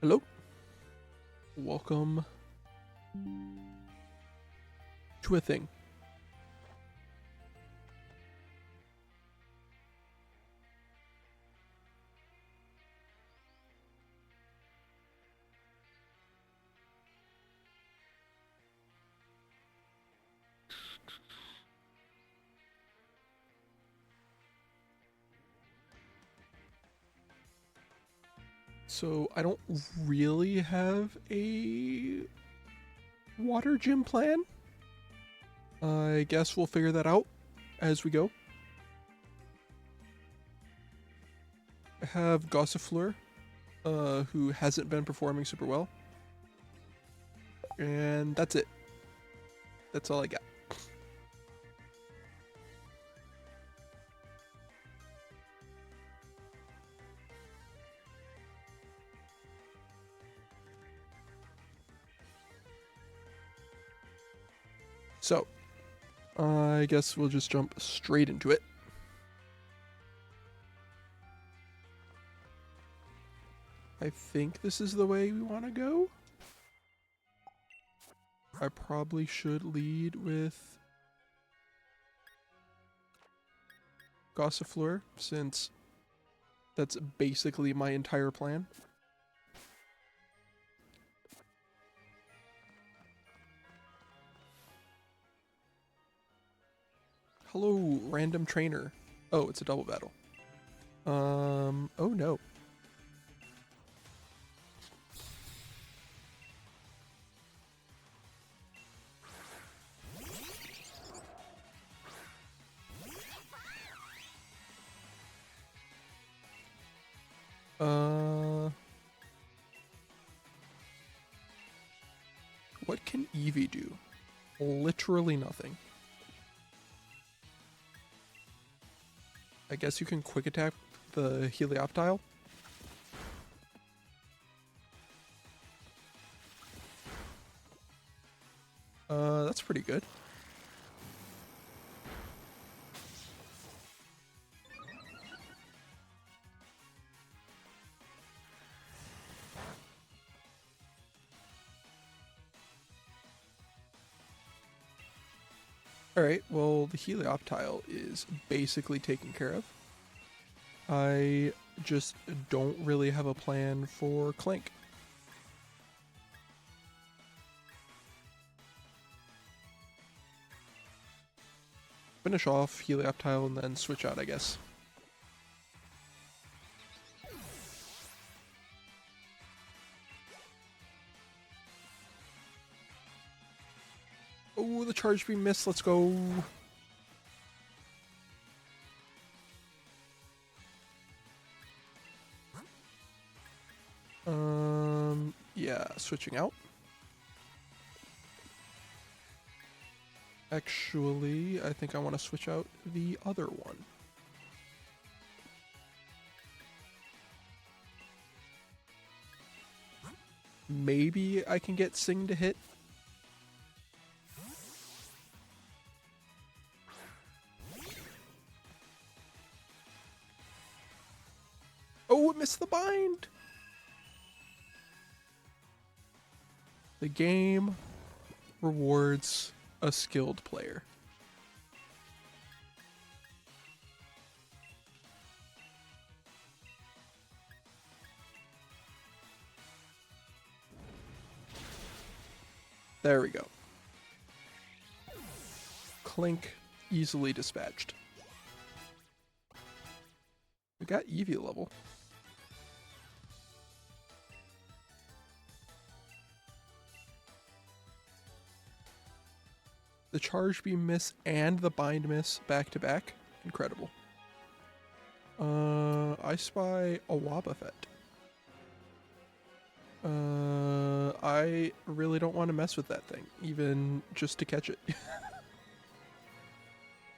Hello. Welcome to a thing. So I don't really have a water gym plan. I guess we'll figure that out as we go. I have Gossifleur, who hasn't been performing super well. And that's it. That's all I got. So, I guess we'll just jump straight into it. I think this is the way we want to go. I probably should lead with Gossifleur, since that's basically my entire plan. Hello, random trainer. Oh, it's a double battle. Oh no. What can Eevee do? Literally nothing. I guess you can quick attack the Helioptile. That's pretty good. Alright, well, the Helioptile is basically taken care of. I just don't really have a plan for Clink. Finish off Helioptile and then switch out, I guess. Oh, the charge beam missed. Let's go. Yeah, switching out. Actually, I think I want to switch out the other one. Maybe I can get Sing to hit. Oh, it missed the bind! The game rewards a skilled player. There we go. Clink easily dispatched. We got Eevee level. The charge beam miss and the bind miss back to back. Incredible. I spy a Wobbuffet. I really don't want to mess with that thing, even just to catch it.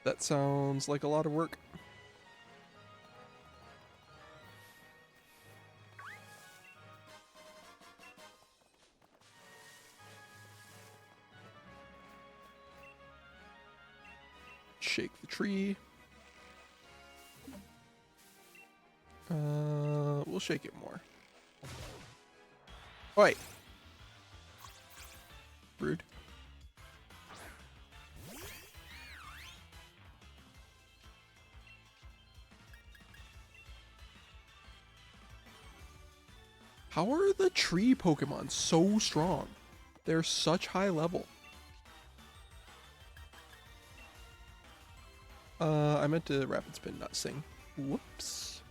That sounds like a lot of work. Shake the tree. We'll shake it more. Oi. Rude. How are the tree Pokemon so strong? They're such high level. I meant to rapid spin, not sing. Whoops.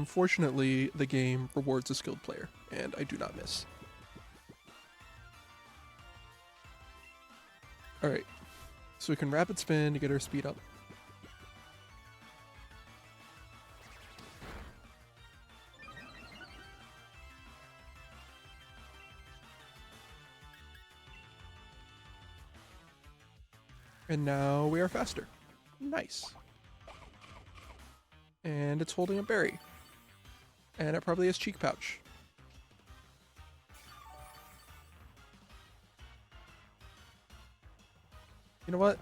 Fortunately, the game rewards a skilled player, and I do not miss. Alright, so we can rapid spin to get our speed up. And now we are faster. Nice. And it's holding a berry. And it probably has cheek pouch. You know what?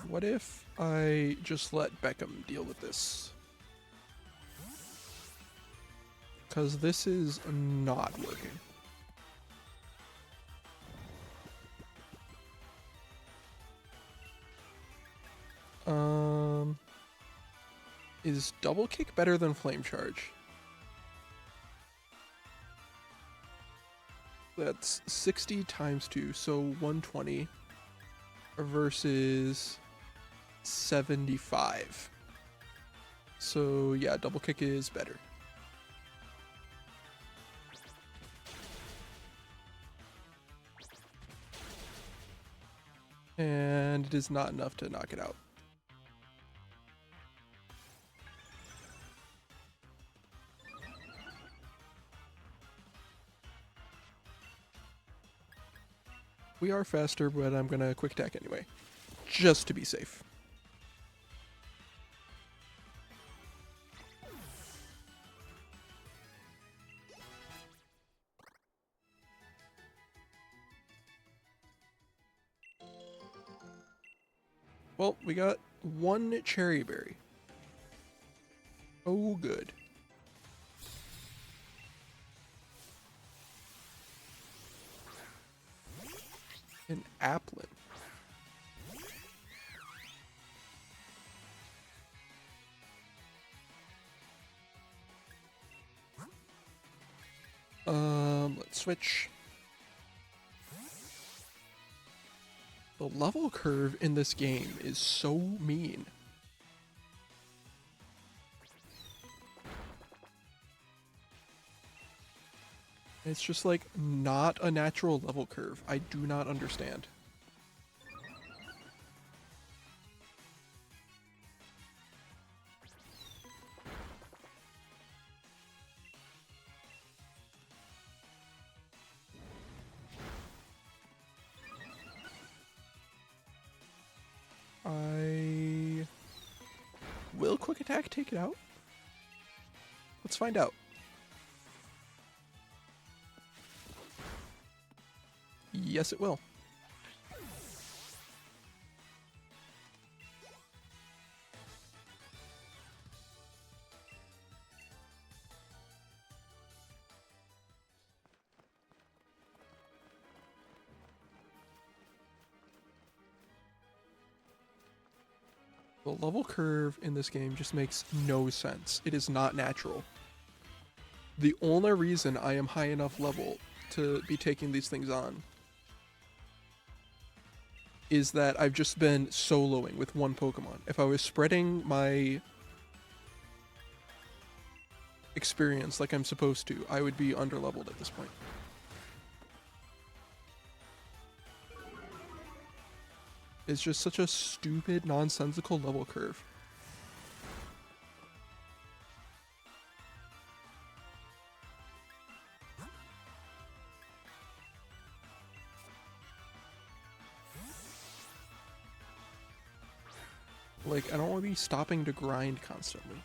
What if I just let Beckham deal with this? Because this is not working. Is double kick better than flame charge? That's 60 times 2, so 120 versus 75. So yeah, double kick is better. And it is not enough to knock it out. We are faster, but I'm gonna quick attack anyway, just to be safe. Well, we got one cherry berry. Oh, good. An applin. Let's switch. The level curve in this game is so mean. It's just like not a natural level curve. I do not understand. I will quick attack take it out? Let's find out. Yes, it will. The level curve in this game just makes no sense. It is not natural. The only reason I am high enough level to be taking these things on is that I've just been soloing with one Pokemon. If I was spreading my experience like I'm supposed to, I would be underleveled at this point. It's just such a stupid, nonsensical level curve. Like, I don't want to be stopping to grind constantly.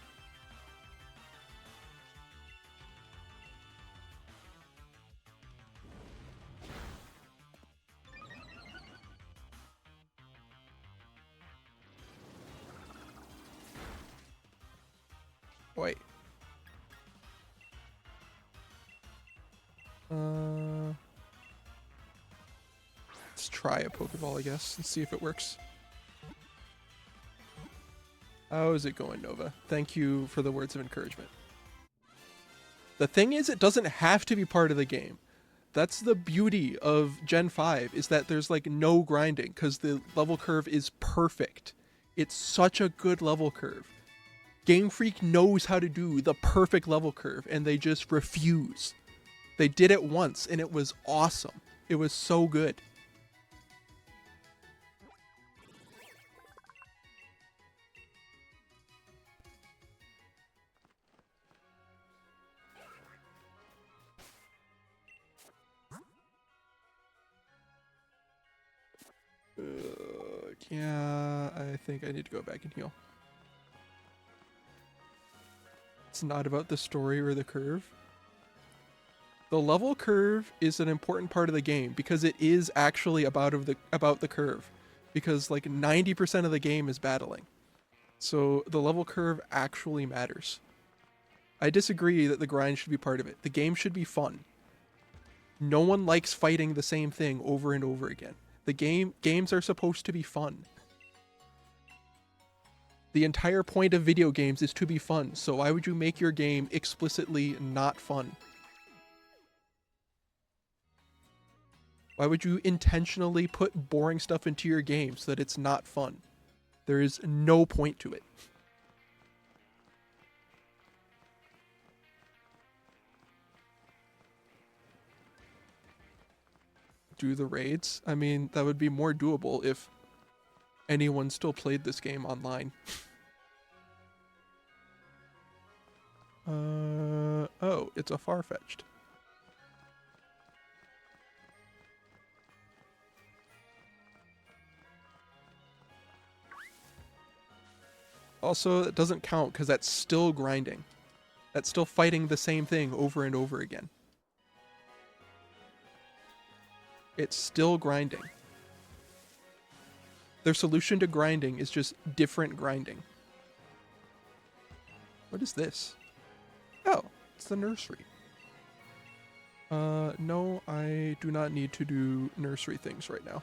Wait. try a Pokeball, I guess, and see if it works. How is it going, Nova? Thank you for the words of encouragement. The thing is, it doesn't have to be part of the game. That's the beauty of Gen 5, is that there's like no grinding, because the level curve is perfect. It's such a good level curve. Game Freak knows how to do the perfect level curve, and they just refuse. They did it once, and it was awesome. It was so good. Yeah, I think I need to go back and heal. It's not about the story or the curve. The level curve is an important part of the game because it is actually about the curve, because like 90% of the game is battling. So the level curve actually matters. I disagree that the grind should be part of it. The game should be fun. No one likes fighting the same thing over and over again. Games are supposed to be fun. The entire point of video games is to be fun, so why would you make your game explicitly not fun? Why would you intentionally put boring stuff into your game so that it's not fun? There is no point to it. Do the raids? I mean, that would be more doable if anyone still played this game online. Oh, it's a Farfetch'd. Also, it doesn't count because that's still grinding. That's still fighting the same thing over and over again. It's still grinding. Their solution to grinding is just different grinding. What is this? Oh, it's the nursery. No, I do not need to do nursery things right now.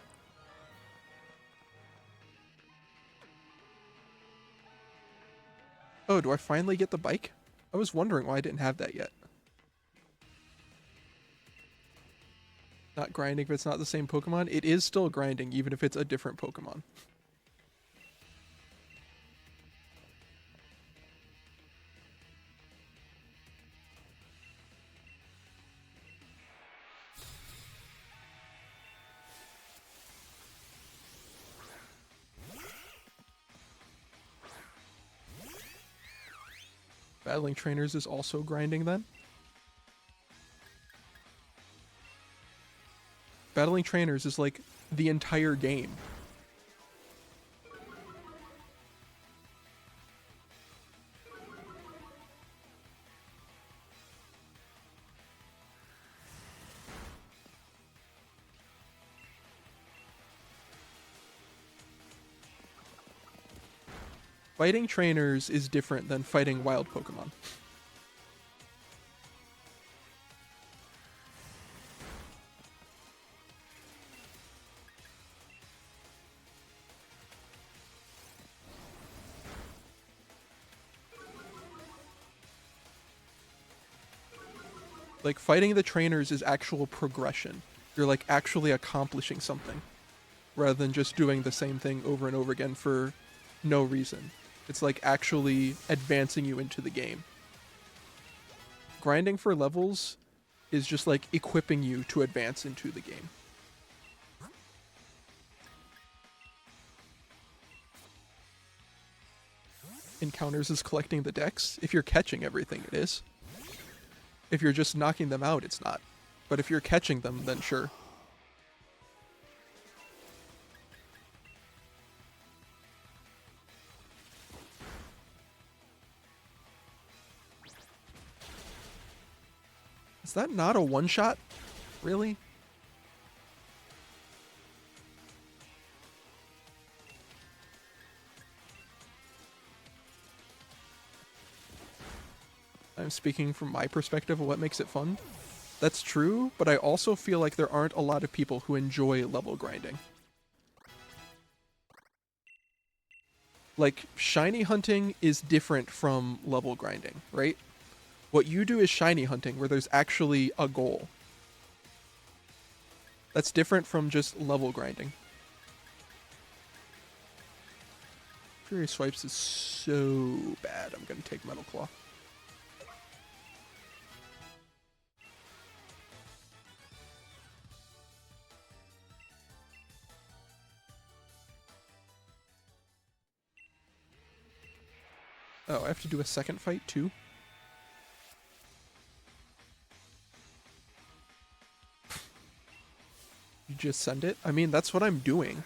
Oh, do I finally get the bike? I was wondering why I didn't have that yet. Not grinding if it's not the same Pokemon? It is still grinding, even if it's a different Pokemon. Battling trainers is also grinding then? Battling trainers is like the entire game. Fighting trainers is different than fighting wild Pokemon. Like, fighting the trainers is actual progression. You're like actually accomplishing something, rather than just doing the same thing over and over again for no reason. It's like actually advancing you into the game. Grinding for levels is just like equipping you to advance into the game. Encounters is collecting the decks. If you're catching everything, it is. If you're just knocking them out, it's not. But if you're catching them, then sure. Is that not a one-shot? Really? I'm speaking from my perspective of what makes it fun. That's true, but I also feel like there aren't a lot of people who enjoy level grinding. Like, shiny hunting is different from level grinding, right? What you do is shiny hunting, where there's actually a goal. That's different from just level grinding. Fury Swipes is so bad. I'm going to take Metal Claw. Oh, I have to do a second fight too? You just send it? I mean, that's what I'm doing.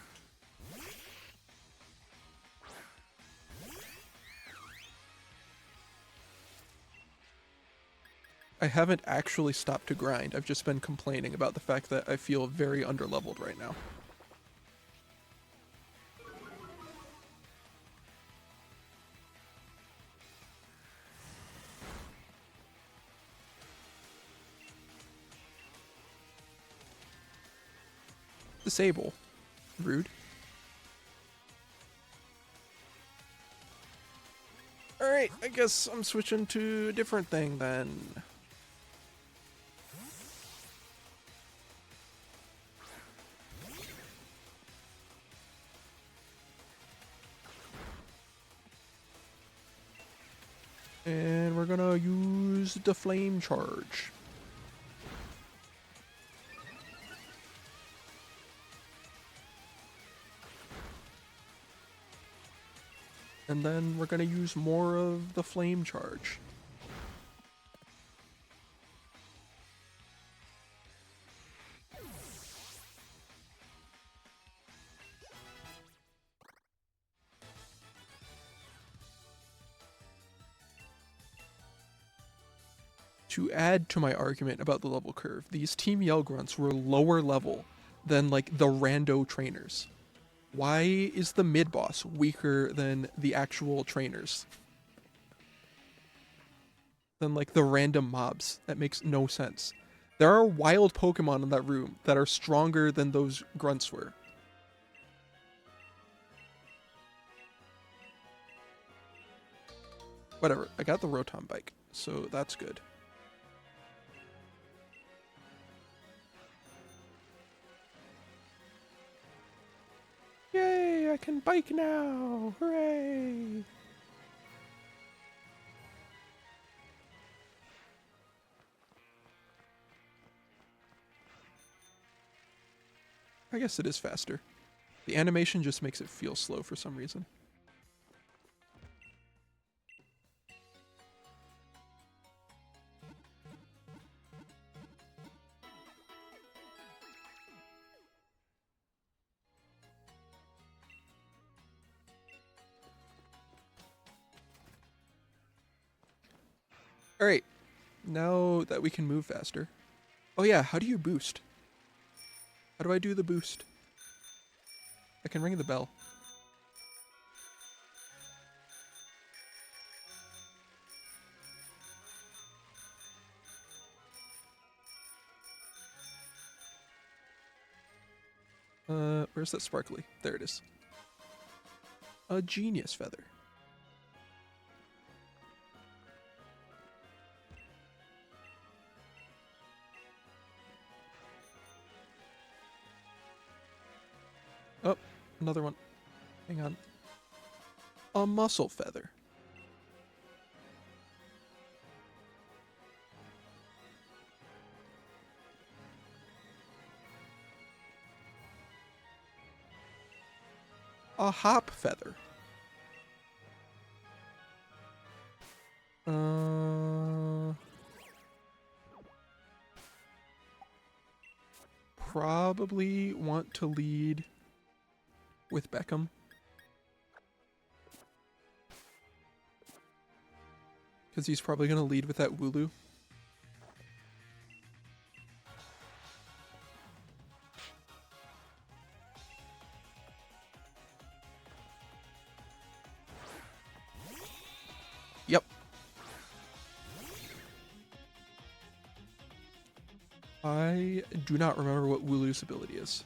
I haven't actually stopped to grind. I've just been complaining about the fact that I feel very underleveled right now. Disable. Rude. Alright, I guess I'm switching to a different thing then. And we're gonna use the flame charge. And then we're gonna use more of the flame charge. To add to my argument about the level curve, these Team Yell Grunts were lower level than like the rando trainers. Why is the mid-boss weaker than the actual trainers? Than like the random mobs? That makes no sense. There are wild Pokemon in that room that are stronger than those grunts were. Whatever, I got the Rotom bike, so that's good. Yay, I can bike now! Hooray! I guess it is faster. The animation just makes it feel slow for some reason. Alright, now that we can move faster. Oh yeah, how do you boost? How do I do the boost? I can ring the bell. Where's that sparkly? There it is. A genius feather. Oh, another one. Hang on. A muscle feather. A hop feather. Probably want to lead with Beckham. Because he's probably going to lead with that Wooloo. Yep. I do not remember what Wooloo's ability is.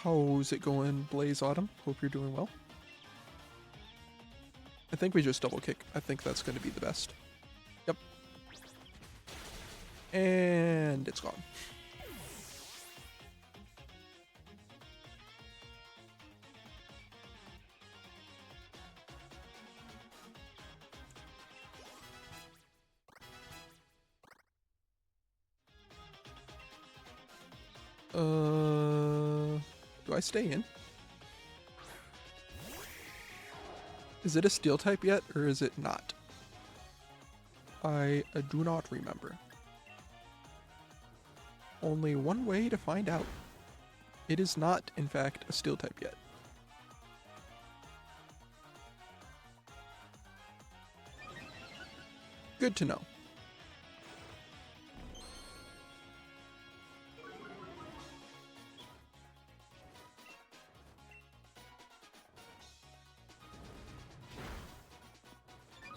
How's it going, Blaze Autumn? Hope you're doing well. I think we just double kick. I think that's going to be the best. Yep. And it's gone. Do I stay in? Is it a steel type yet, or is it not? I do not remember. Only one way to find out. It is not, in fact, a steel type yet. Good to know.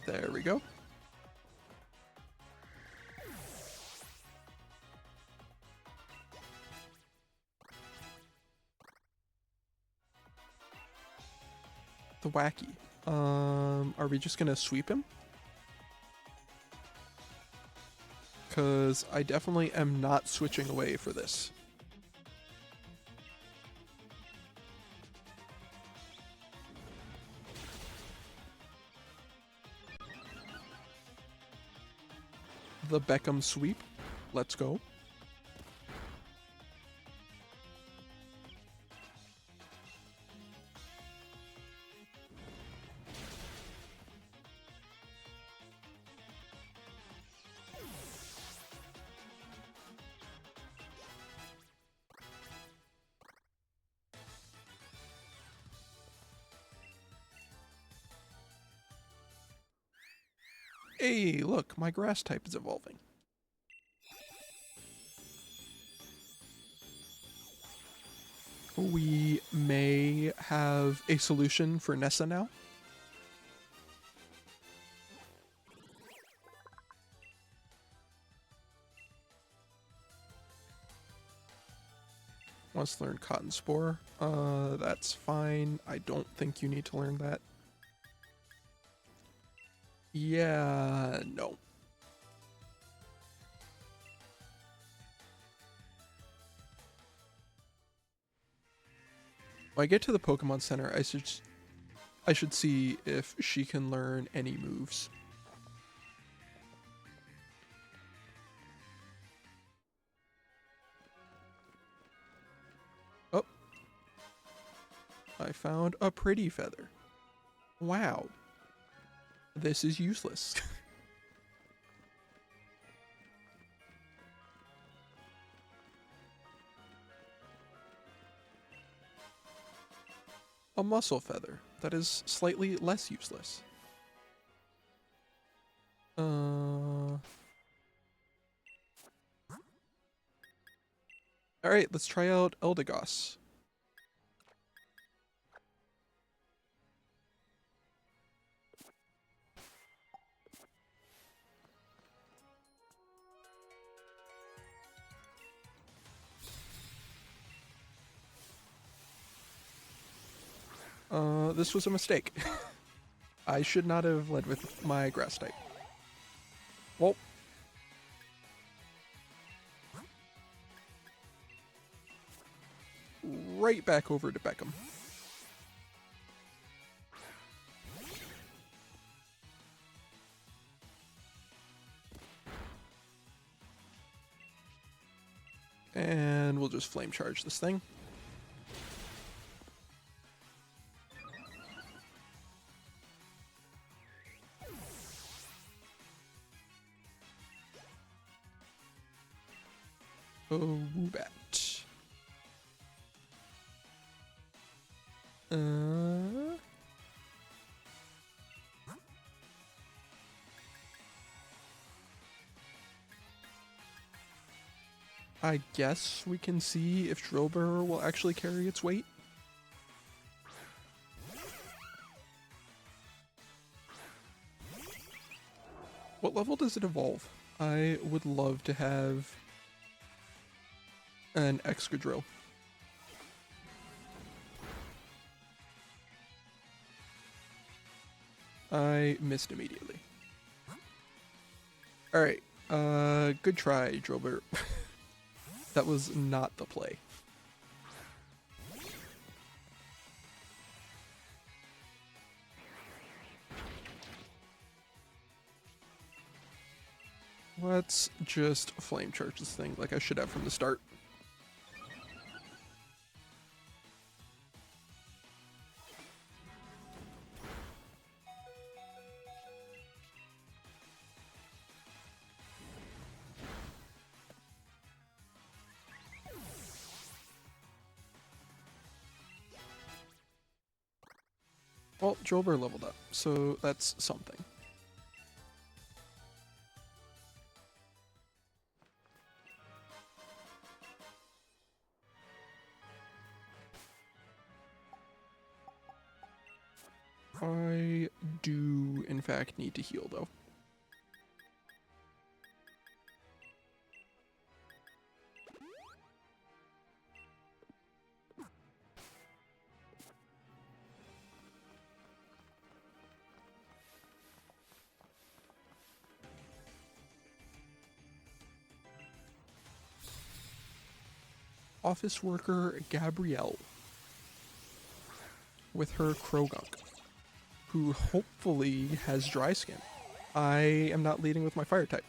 There we go. The wacky. Are we just gonna sweep him? Because I definitely am not switching away for this. The Beckham sweep. Let's go. Hey, look, my grass type is evolving. We may have a solution for Nessa now. Wants to learn Cotton Spore. That's fine. I don't think you need to learn that. Yeah, no. When I get to the Pokemon Center, I should see if she can learn any moves. Oh. I found a pretty feather. Wow. This is useless. A muscle feather. That is slightly less useless. Alright, let's try out Eldegoss. This was a mistake. I should not have led with my grass type. Well. Right back over to Beckham. And we'll just flame charge this thing. Oh, Woobat. I guess we can see if Drillbur will actually carry its weight. What level does it evolve? I would love to have an Excadrill. I missed immediately. Alright, good try, Drobert. That was not the play. Let's just flame charge this thing like I should have from the start. Well, Drobert leveled up, so that's something. I do, in fact, need to heal, though. Office worker Gabrielle with her Krogunk, who hopefully has dry skin. I am not leading with my fire type.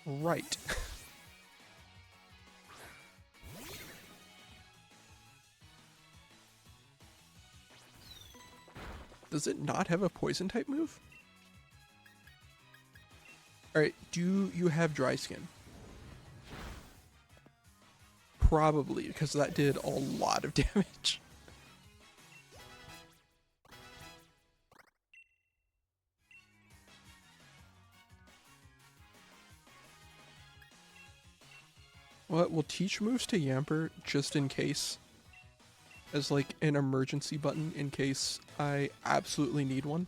Right. Does it not have a poison type move? Alright, do you have dry skin? Probably, because that did a lot of damage. What? We'll teach moves to Yamper just in case. As like an emergency button in case I absolutely need one.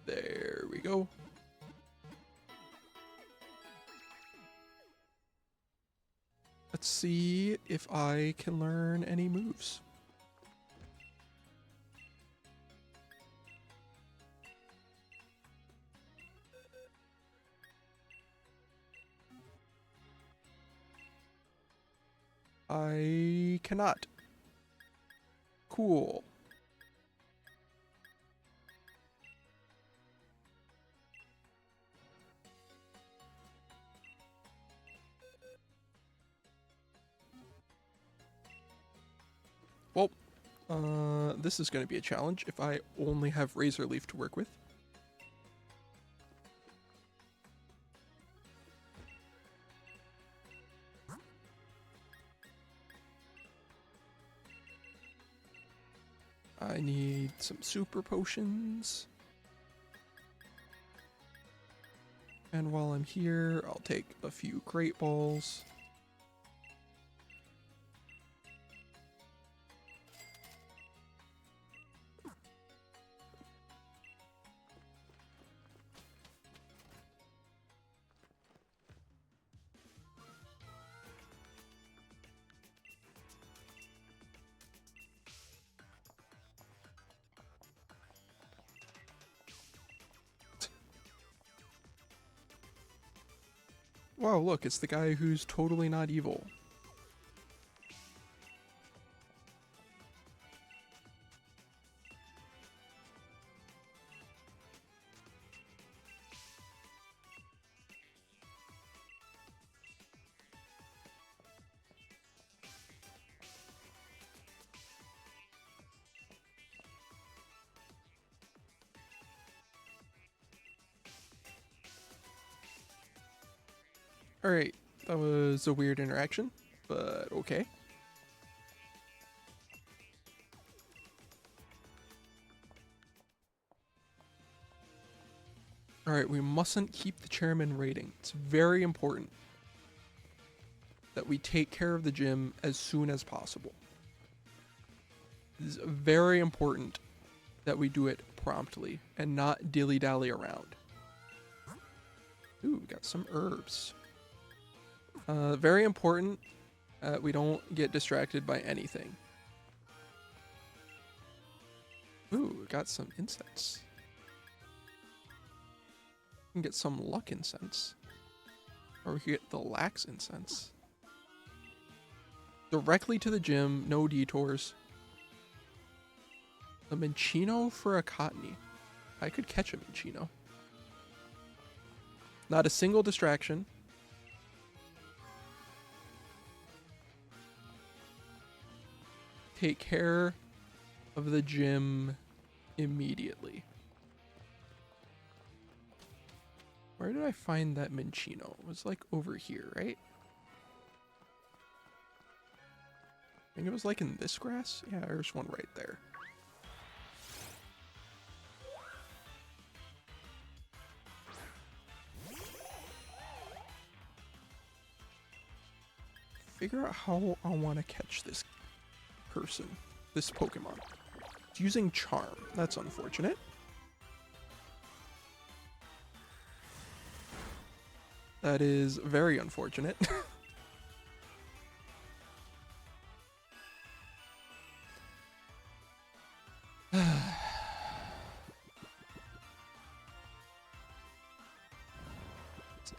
There we go. Let's see if I can learn any moves. I cannot. Cool. Well, this is going to be a challenge if I only have Razor Leaf to work with. I need some super potions. And while I'm here, I'll take a few Great Balls. Wow, look, it's the guy who's totally not evil. Alright, That was a weird interaction, but okay. Alright, we mustn't keep the chairman rating. It's very important that we take care of the gym as soon as possible. It is very important that we do it promptly and not dilly-dally around. Ooh, we got some herbs. Very important we don't get distracted by anything. Ooh, we got some incense. We can get some luck incense. Or we can get the lax incense. Directly to the gym, no detours. A Minccino for a Cottony. I could catch a Minccino. Not a single distraction. Take care of the gym immediately. Where did I find that Minccino? It was like over here, right? I think it was like in this grass? Yeah, there's one right there. Figure out how I want to catch this person, this Pokemon. It's using Charm. That's unfortunate. That is very unfortunate.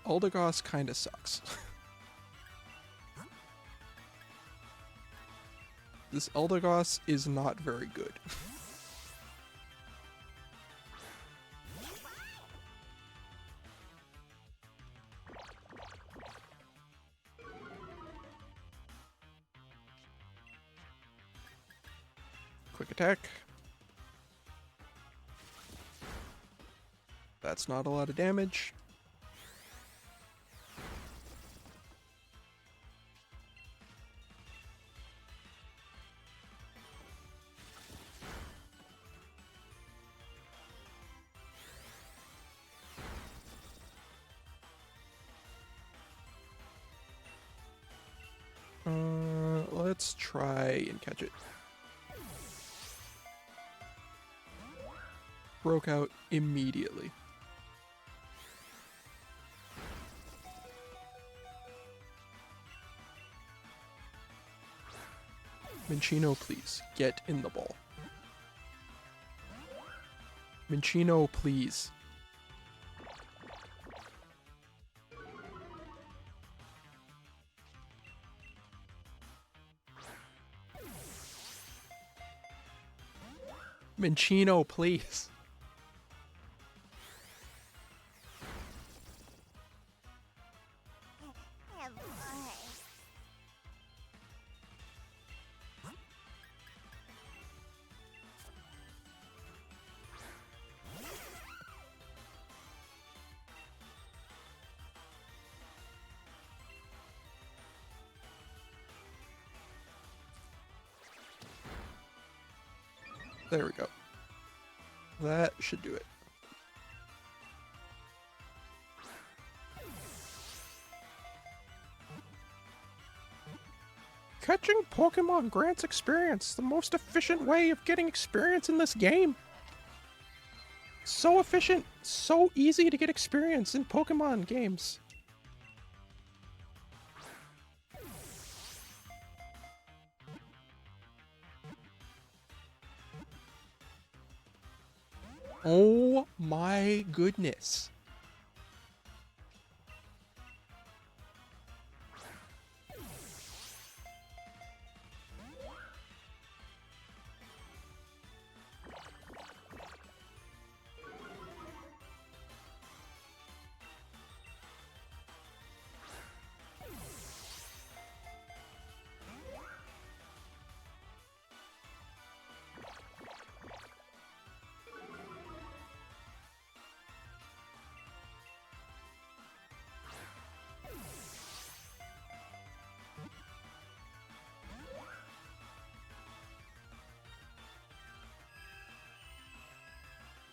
Eldegoss kind of sucks. This Eldegoss is not very good. Quick attack. That's not a lot of damage. Let's try and catch it. Broke out immediately. Minccino, please, get in the ball. Minccino, please. Minccino, please. There we go. That should do it. Catching Pokemon grants experience, the most efficient way of getting experience in this game. So efficient, so easy to get experience in Pokemon games. Oh my goodness.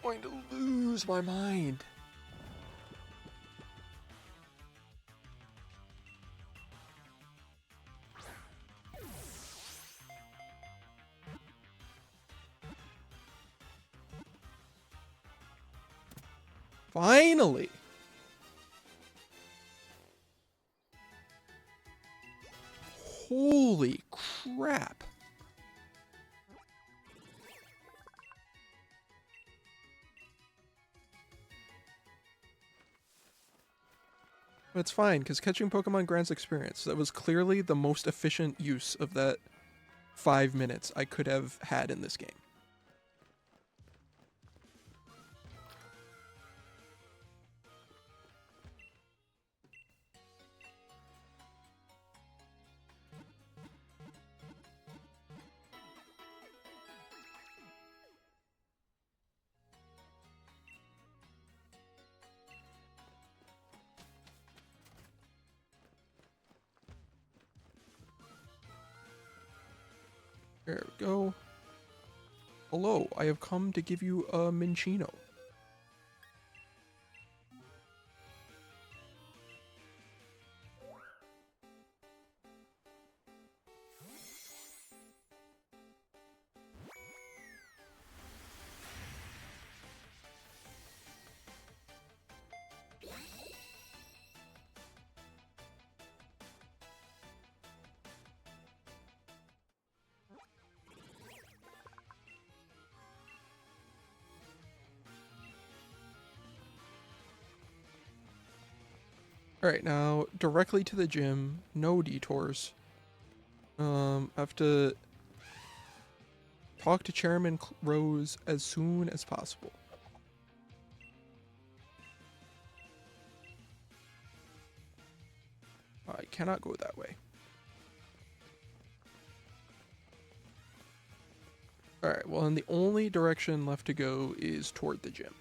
going to lose my mind. Finally! Holy crap. But it's fine, because catching Pokemon grants experience. That was clearly the most efficient use of that 5 minutes I could have had in this game. There we go. Hello, I have come to give you a Minccino. Alright, now directly to the gym, no detours. I have to talk to Chairman Rose as soon as possible. I cannot go that way. Alright, well, and the only direction left to go is toward the gym.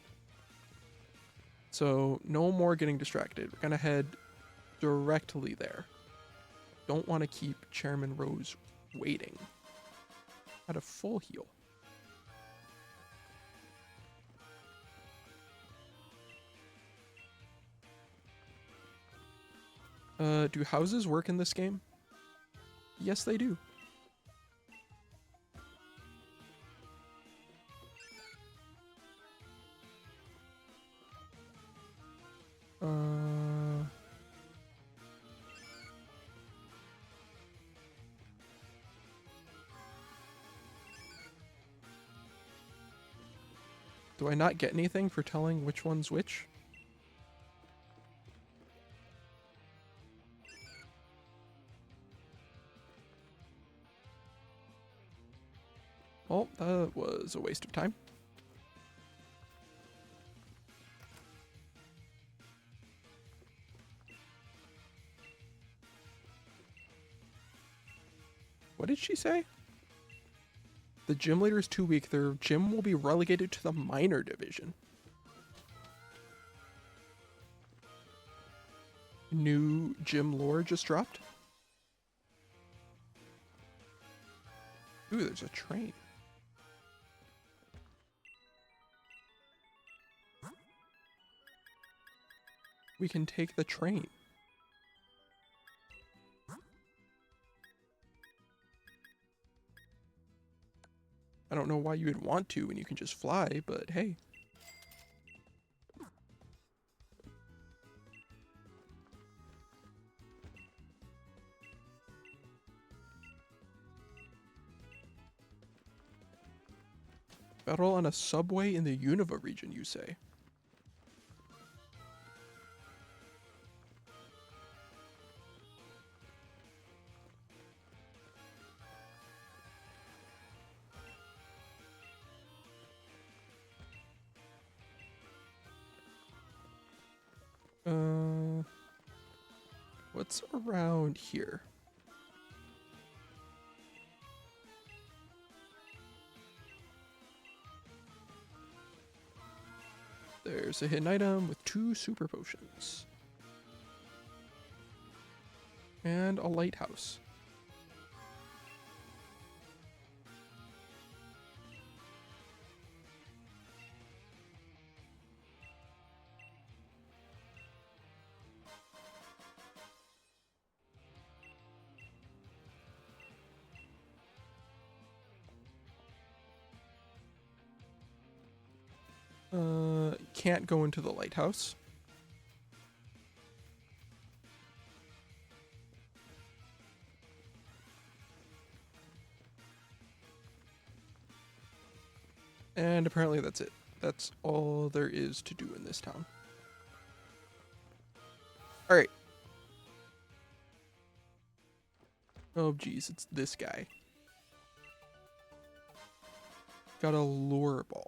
So, no more getting distracted. We're gonna head directly there. Don't want to keep Chairman Rose waiting. At a full heal. Do houses work in this game? Yes, they do. Do I not get anything for telling which one's which? Well, that was a waste of time. What did she say? The gym leader is too weak. Their gym will be relegated to the minor division. New gym lore just dropped. Ooh, there's a train. We can take the train. I don't know why you would want to when you can just fly, but hey. Battle on a subway in the Unova region, you say? What's around here? There's a hidden item with 2 super potions. And a lighthouse. Can't go into the lighthouse. And apparently that's it. That's all there is to do in this town. Alright. Oh geez, it's this guy. Got a lure ball.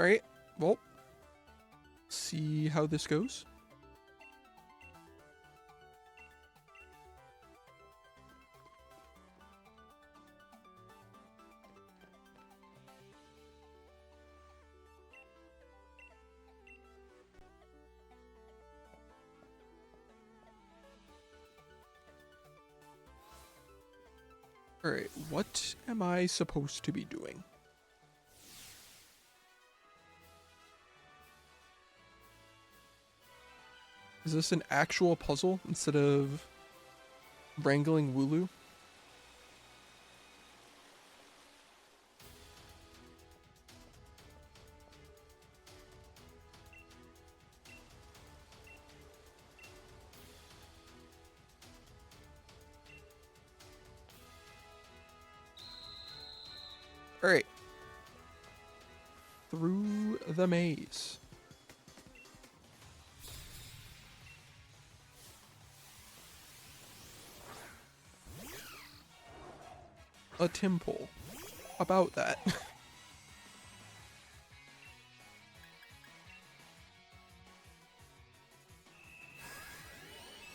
Alright, well, see how this goes. Alright, what am I supposed to be doing? Is this an actual puzzle instead of wrangling Wooloo? Alright. Through the maze. A Timple. About that.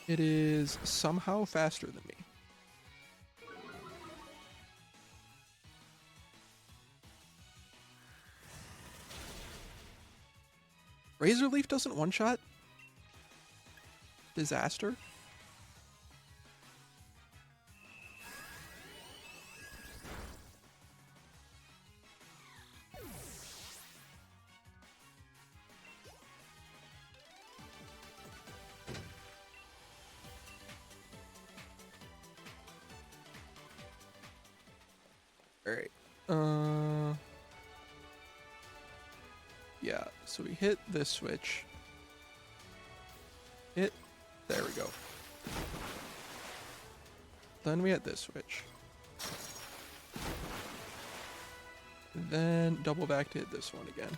It is somehow faster than me. Razor Leaf doesn't one-shot? Disaster? Alright. Yeah, so we hit this switch. There we go. Then we hit this switch. Then double back to hit this one again.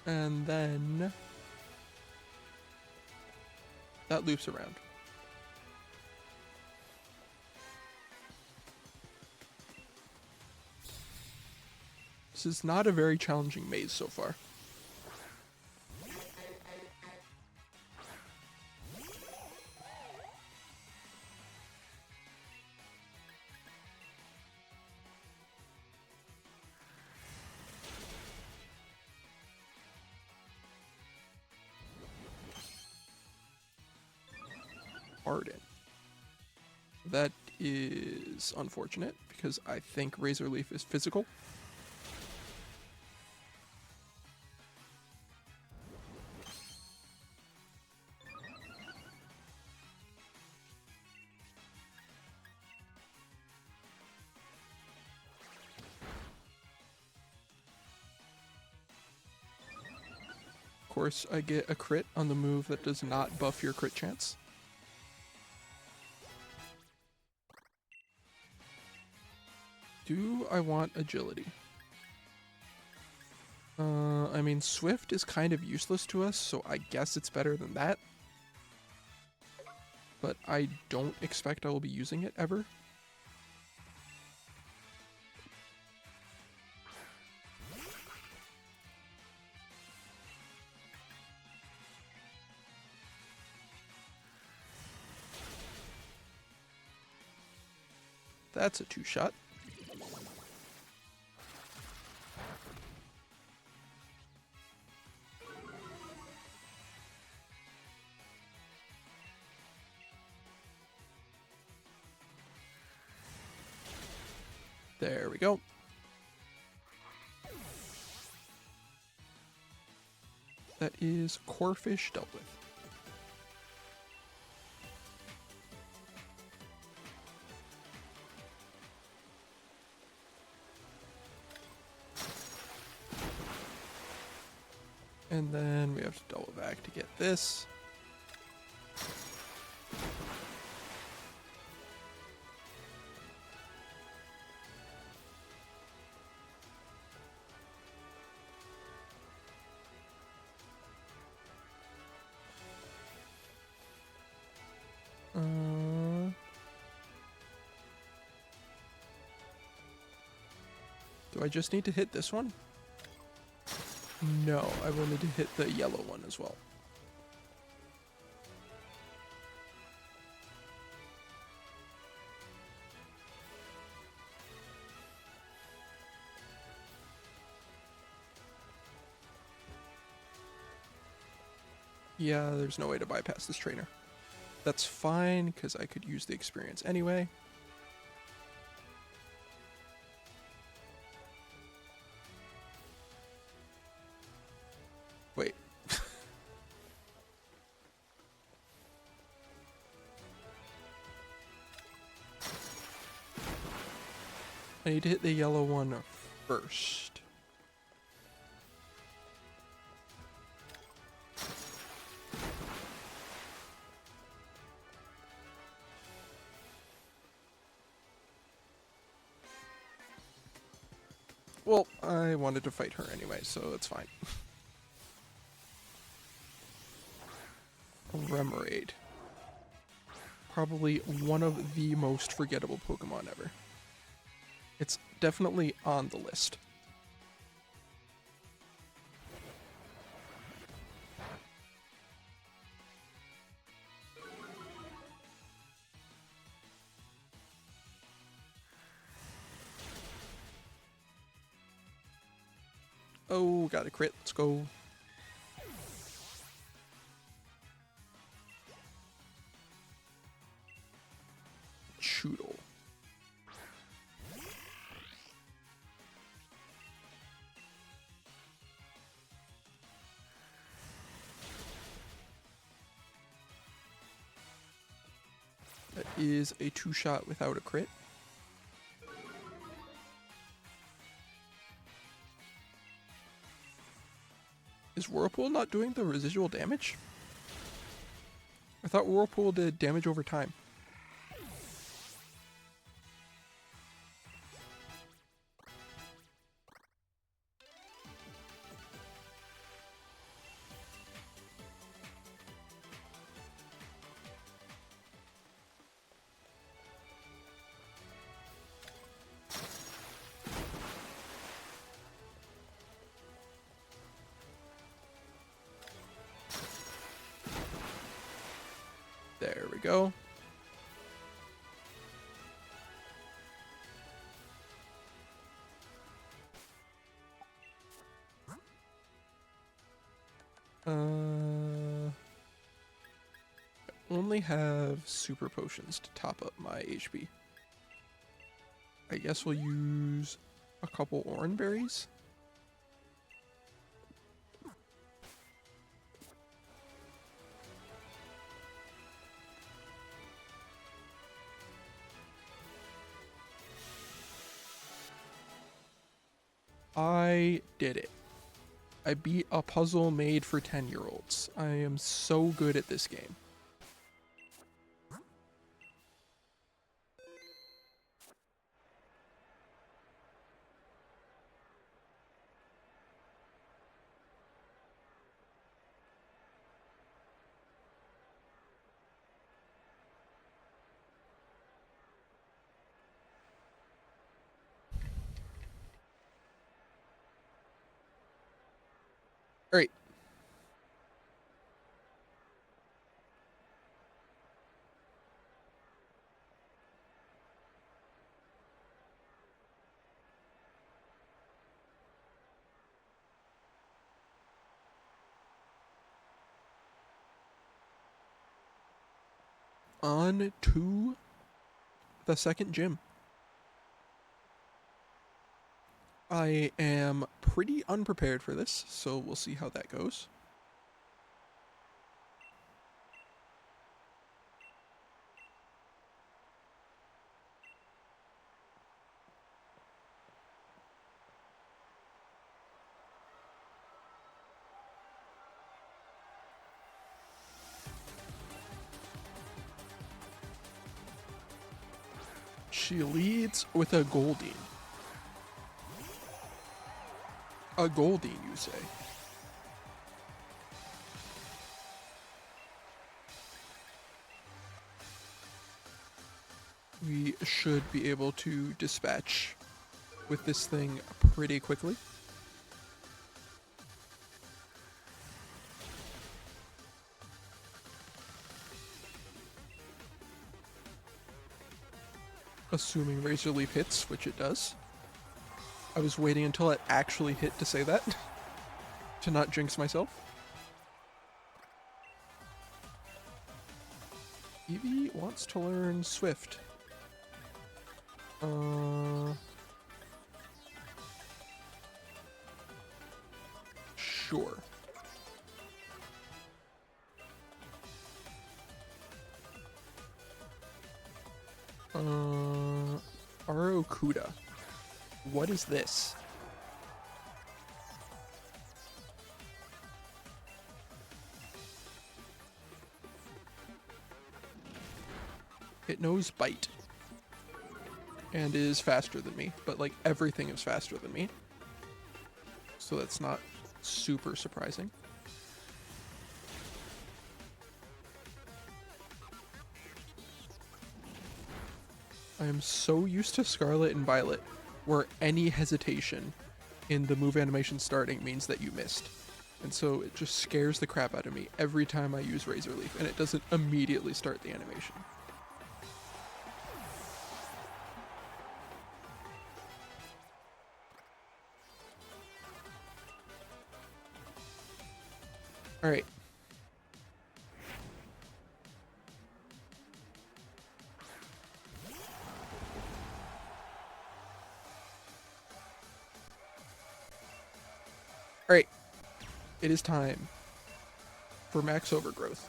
And then that loops around. This is not a very challenging maze so far. Arden. That is unfortunate because I think Razor Leaf is physical. Of course, I get a crit on the move that does not buff your crit chance. Do I want agility? I mean, Swift is kind of useless to us, so I guess it's better than that. But I don't expect I will be using it ever. That's a two-shot. There we go. That is Corefish dealt with. And then we have to double back to get this. Do I just need to hit this one? No, I will need to hit the yellow one as well. Yeah, there's no way to bypass this trainer. That's fine, because I could use the experience anyway. Wait. I need to hit the yellow one first. Well, I wanted to fight her anyway, so it's fine. Remoraid. Probably one of the most forgettable Pokemon ever. It's definitely on the list. Oh, got a crit. Let's go. Choodle. That is a 2-shot without a crit. Is Whirlpool not doing the residual damage? I thought Whirlpool did damage over time. There we go. I only have super potions to top up my HP. I guess we'll use a couple orange berries. I did it. I beat a puzzle made for 10-year-olds. I am so good at this game. All right. On to the second gym. I am pretty unprepared for this, so we'll see how that goes. She leads with a Goldeen. A Goldeen, you say? We should be able to dispatch with this thing pretty quickly. Assuming Razor Leaf hits, which it does. I was waiting until it actually hit to say that, to not jinx myself. Eevee wants to learn Swift. Sure. Arokuda. What is this? It knows Bite. And is faster than me, but like everything is faster than me. So that's not super surprising. I am so used to Scarlet and Violet, where any hesitation in the move animation starting means that you missed. And so it just scares the crap out of me every time I use Razor Leaf, and it doesn't immediately start the animation. Alright. Alright. It is time for max overgrowth.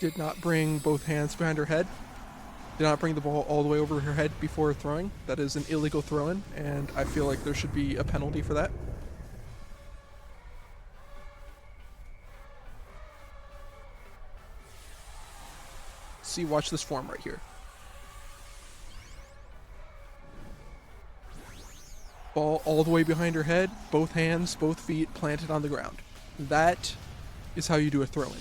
Did not bring both hands behind her head. Did not bring the ball all the way over her head before throwing. That is an illegal throw-in, and I feel like there should be a penalty for that. See, watch this form right here. Ball all the way behind her head, both hands, both feet planted on the ground. That is how you do a throw-in.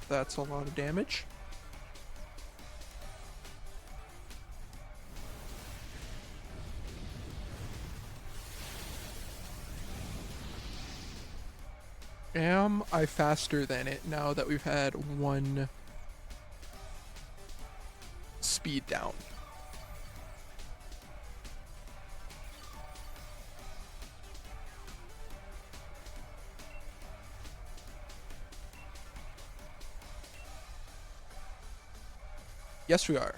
That's a lot of damage. Am I faster than it now that we've had one speed down? Yes, we are.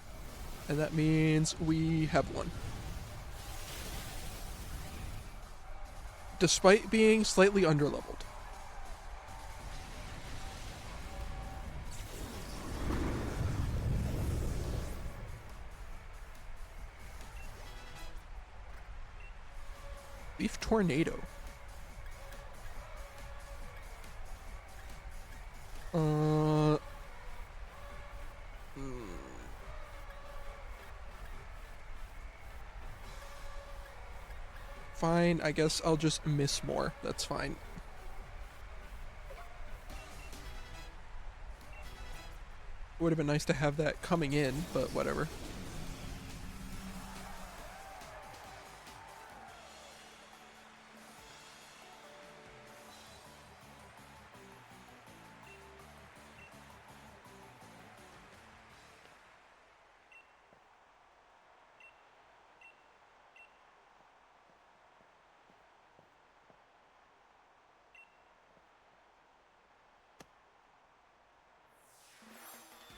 And that means we have one. Despite being slightly underleveled. Leaf Tornado. Fine, I guess I'll just miss more. That's fine. Would have been nice to have that coming in, but whatever.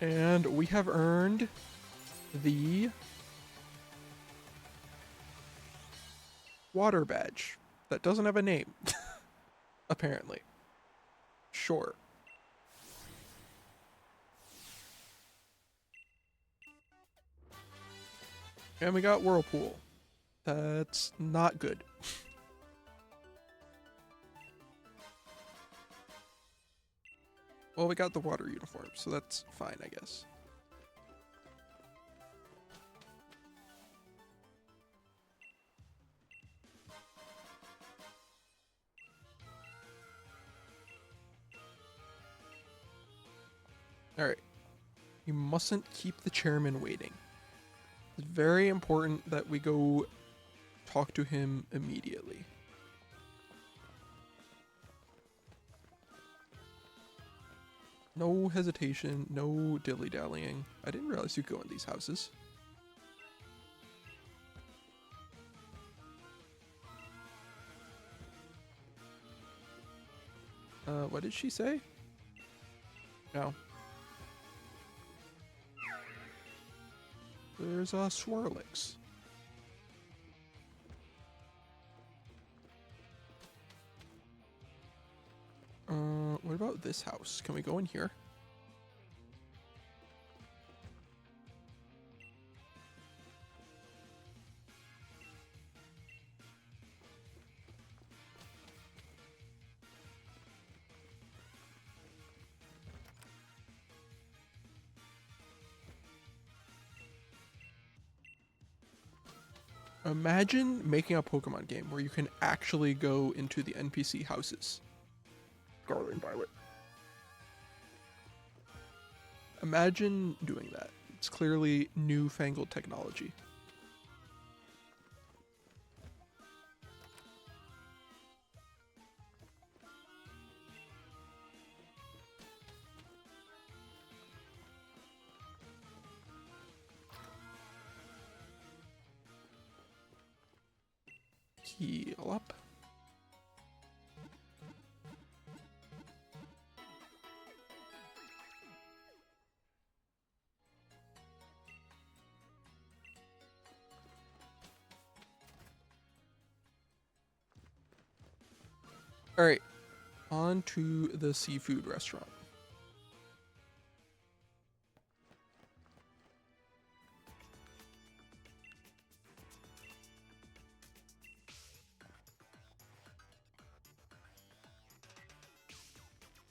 And we have earned the water badge that doesn't have a name, apparently. Sure. And we got Whirlpool. That's not good. Well, we got the water uniform, so that's fine, I guess. Alright. You mustn't keep the chairman waiting. It's very important that we go talk to him immediately. No hesitation, no dilly-dallying. I didn't realize you could go in these houses. What did she say? No. There's a Swirlix. What about this house? Can we go in here? Imagine making a Pokemon game where you can actually go into the NPC houses. Garland Violet. Imagine doing that. It's clearly newfangled technology. Heal up. All right, on to the seafood restaurant.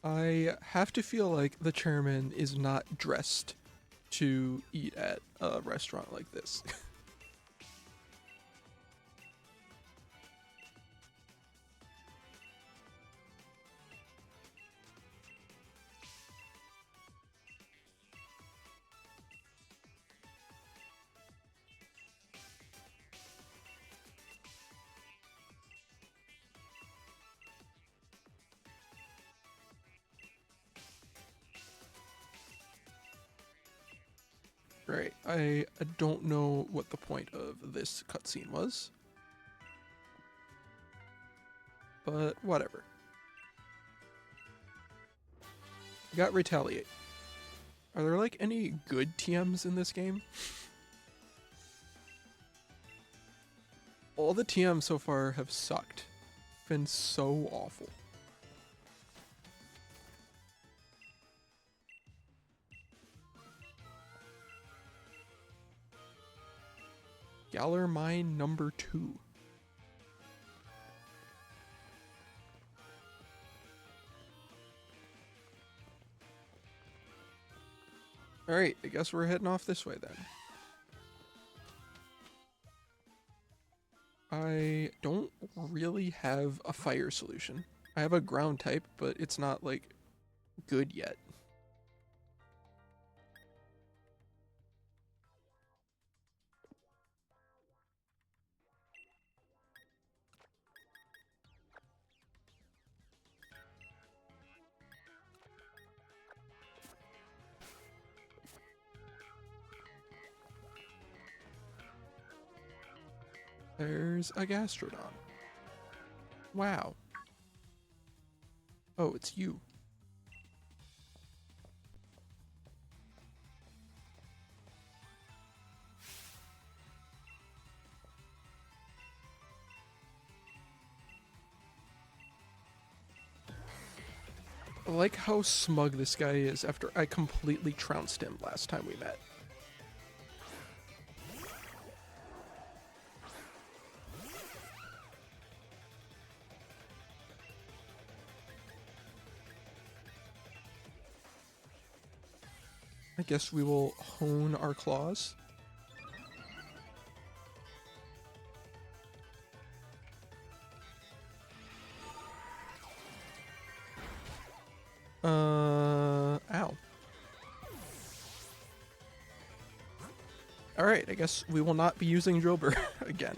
I have to feel like the chairman is not dressed to eat at a restaurant like this. Right, I don't know what the point of this cutscene was, but whatever. Got Retaliate. Are there like any good TMs in this game? All the TMs so far have sucked. Been so awful. Galar Mine number 2. Alright, I guess we're heading off this way then. I don't really have a fire solution. I have a ground type, but it's not like good yet. There's a Gastrodon. Wow. Oh, it's you. I like how smug this guy is after I completely trounced him last time we met. I guess we will hone our claws. Ow. Alright, I guess we will not be using Jober again.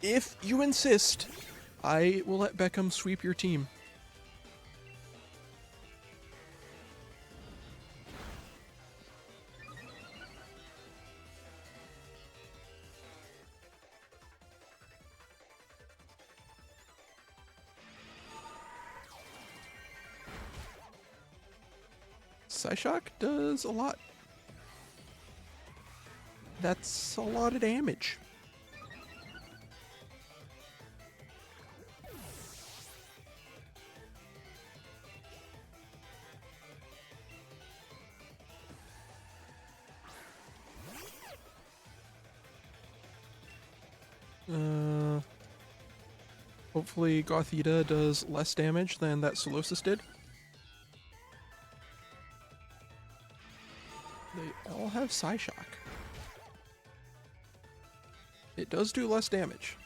If you insist, I will let Beckham sweep your team. Psyshock does a lot. That's a lot of damage. Hopefully Gothita does less damage than that Solosis did. They all have Psyshock. It does do less damage.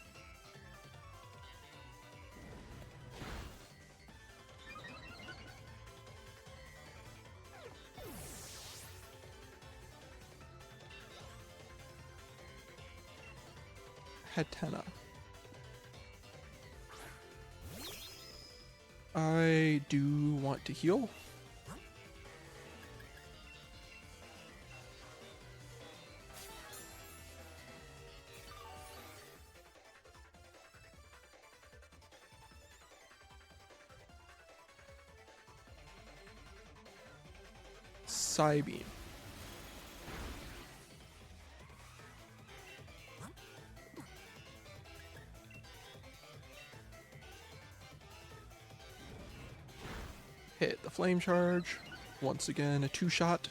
Hatena. I do want to heal. Psybeam. Hit the flame charge. Once again, a two-shot.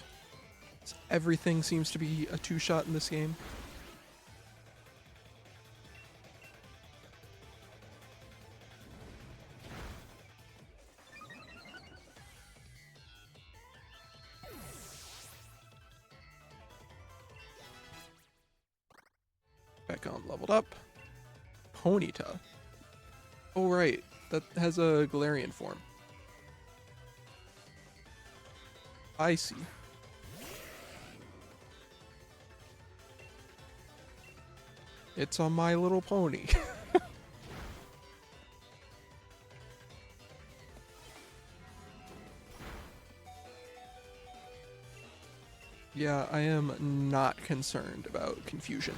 Everything seems to be a two-shot in this game. Back on leveled up. Ponyta. Oh right, that has a Galarian form. I see. It's on My Little Pony. Yeah, I am not concerned about confusion.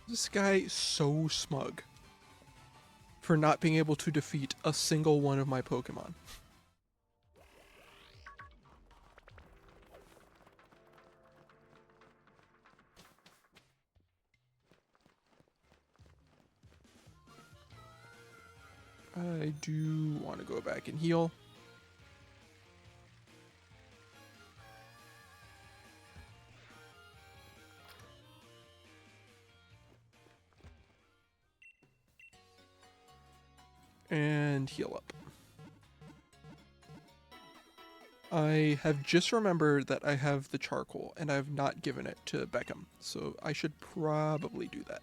This guy is so smug for not being able to defeat a single one of my Pokemon. I do want to go back and heal. And heal up. I have just remembered that I have the charcoal and I have not given it to Beckham, so I should probably do that.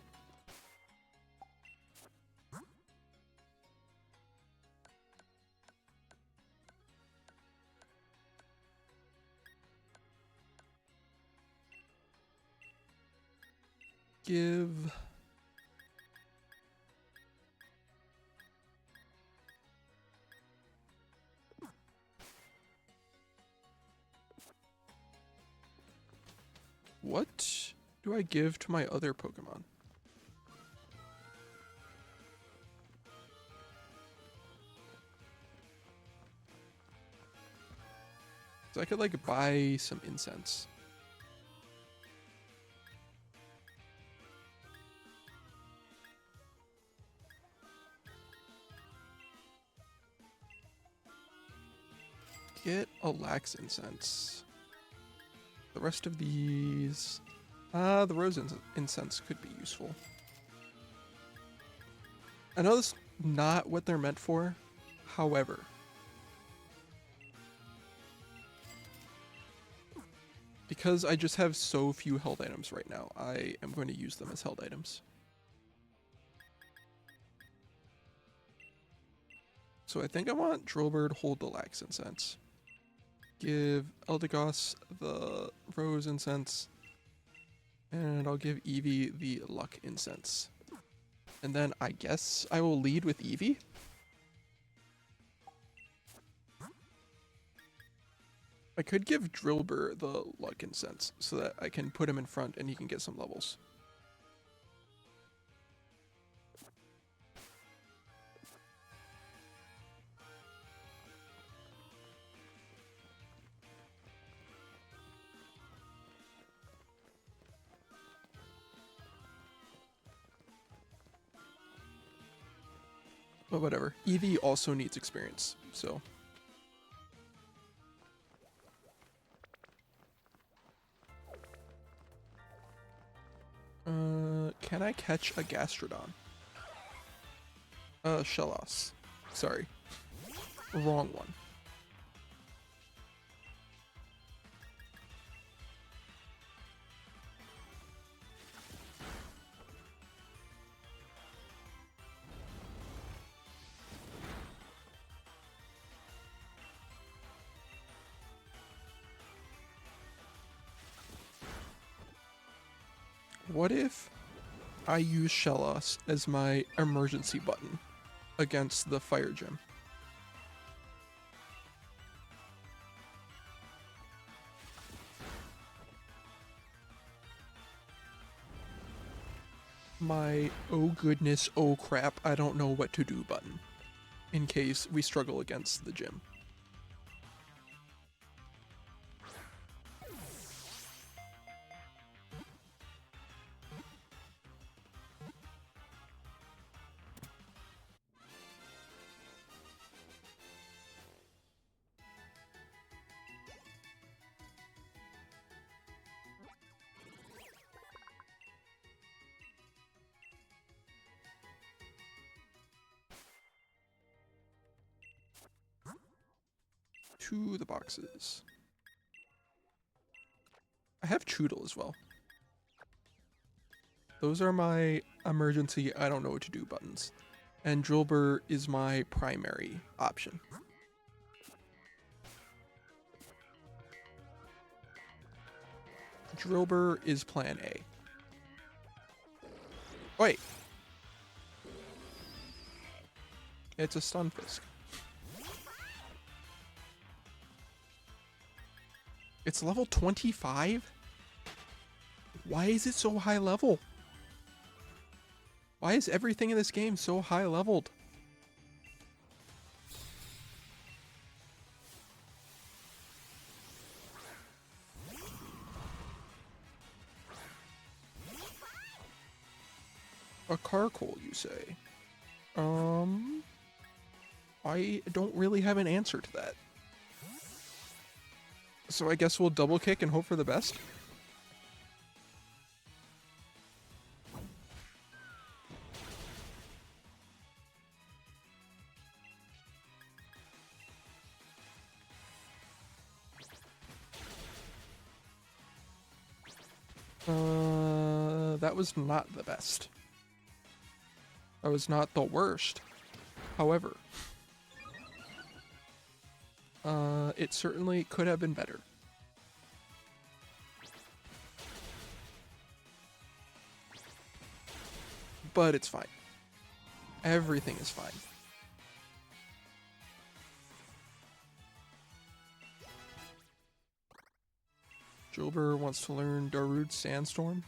Give... What do I give to my other Pokemon? So I could like buy some incense. Get a lax incense. The rest of these, the rose incense could be useful. I know this is not what they're meant for, however, because I just have so few held items right now, I am going to use them as held items. So I think I want Drillbird hold the lax incense. Give Eldegoss the rose incense. And I'll give Eevee the luck incense. And then I guess I will lead with Eevee. I could give Drillbur the luck incense so that I can put him in front and he can get some levels. But whatever. Eevee also needs experience, so. Can I catch a Gastrodon? Shellos. Sorry. Wrong one. What if I use Shellos as my emergency button against the fire gym? My oh goodness, oh crap, I don't know what to do button in case we struggle against the gym. To the boxes. I have Choodle as well. Those are my emergency I don't know what to do buttons. And Drillbur is my primary option. Drillbur is plan A. Wait. It's a Stunfisk. It's level 25? Why is it so high level? Why is everything in this game so high leveled? A Carkol, you say? I don't really have an answer to that. So I guess we'll double kick and hope for the best. That was not the best. That was not the worst. However, it certainly could have been better. But it's fine. Everything is fine. Jilber wants to learn Darude Sandstorm.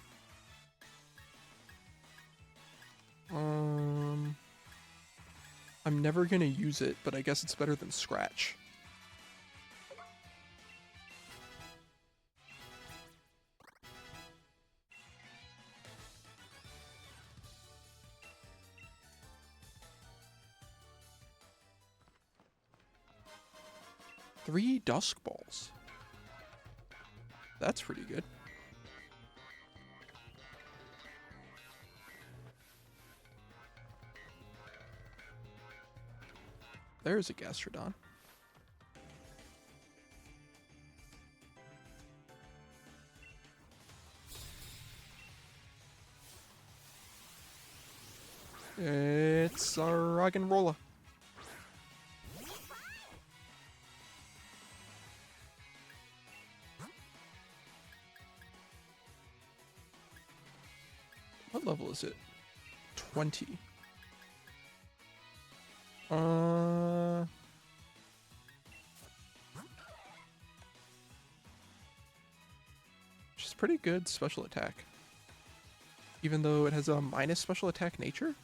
I'm never gonna use it, but I guess it's better than Scratch. Three Dusk Balls. That's pretty good. There's a Gastrodon. It's a Roggenrola. What level is it? 20. Which is pretty good special attack. Even though it has a minus special attack nature?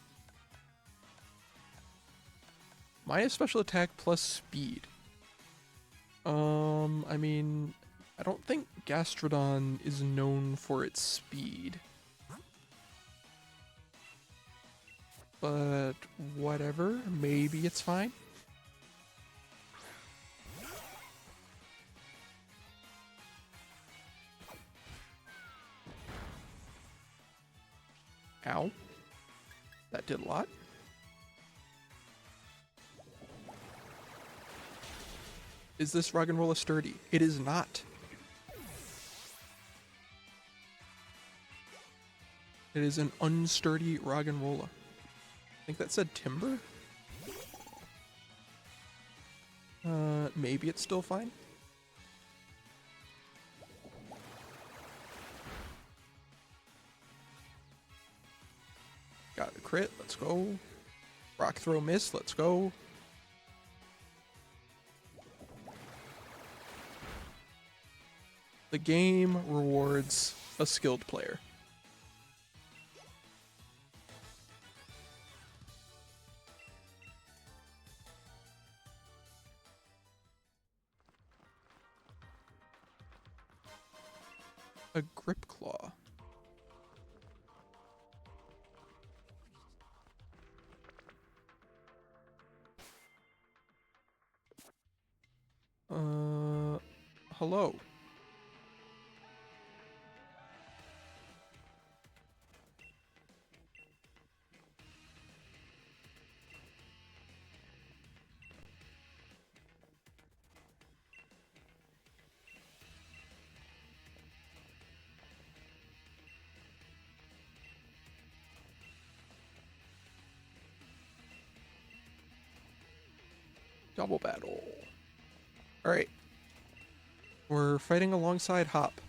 Minus special attack plus speed. I mean, I don't think Gastrodon is known for its speed. But whatever, maybe it's fine. Ow. That did a lot. Is this Roggenrola sturdy? It is not. It is an unsturdy Roggenrola. I think that said timber? Maybe it's still fine. Got a crit, let's go. Rock throw miss, let's go. The game rewards a skilled player. A Grip Claw. Hello. Double battle. Alright. We're fighting alongside Hop.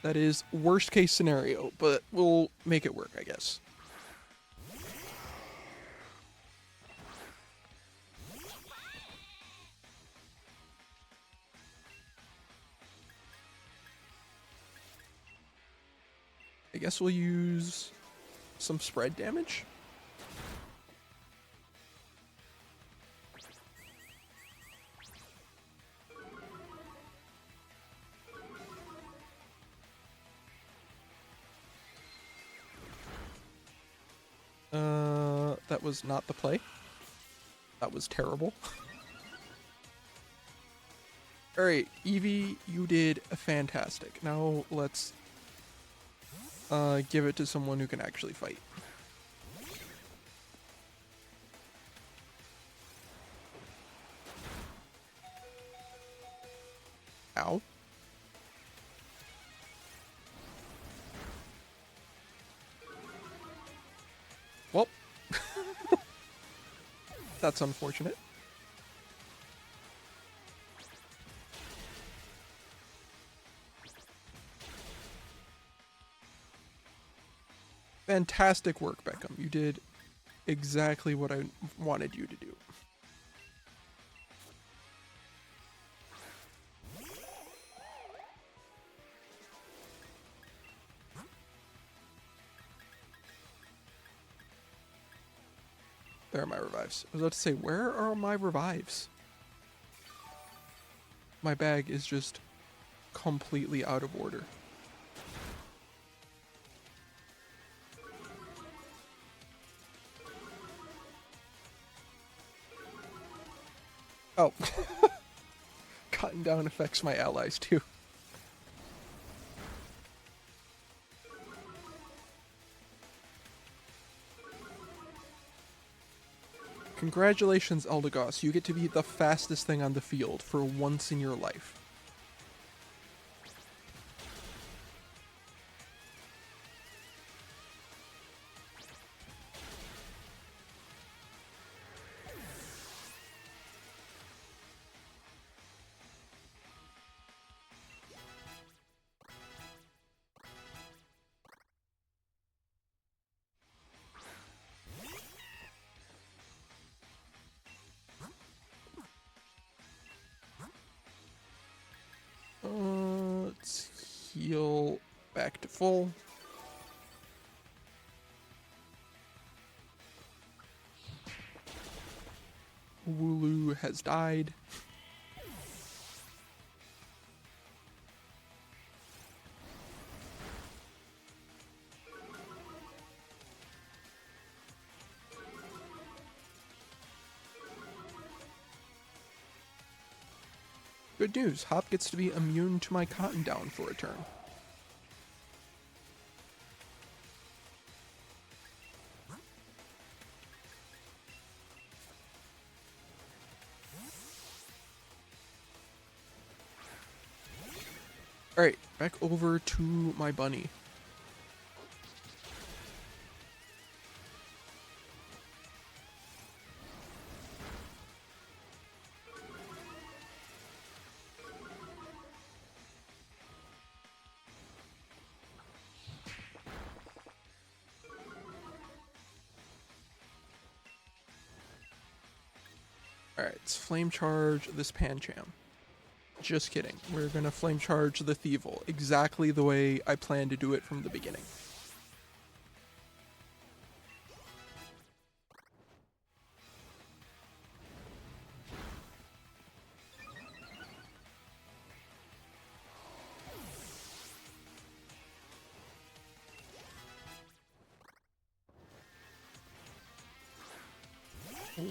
That is worst case scenario, but we'll make it work, I guess. I guess we'll use some spread damage. That was not the play. That was terrible. Alright, Eevee, you did fantastic. Now let's give it to someone who can actually fight. Ow. Well, that's unfortunate. Fantastic work, Beckham. You did exactly what I wanted you to do. There are my revives. I was about to say, where are my revives? My bag is just completely out of order. Oh. Cutting down affects my allies too. Congratulations, Eldegoss. You get to be the fastest thing on the field for once in your life. Let's heal back to full. Wooloo has died. Good news, Hop gets to be immune to my cotton down for a turn. Alright, back over to my bunny. Alright, let's flame charge this Pancham. Just kidding. We're gonna flame charge the Thievul exactly the way I planned to do it from the beginning.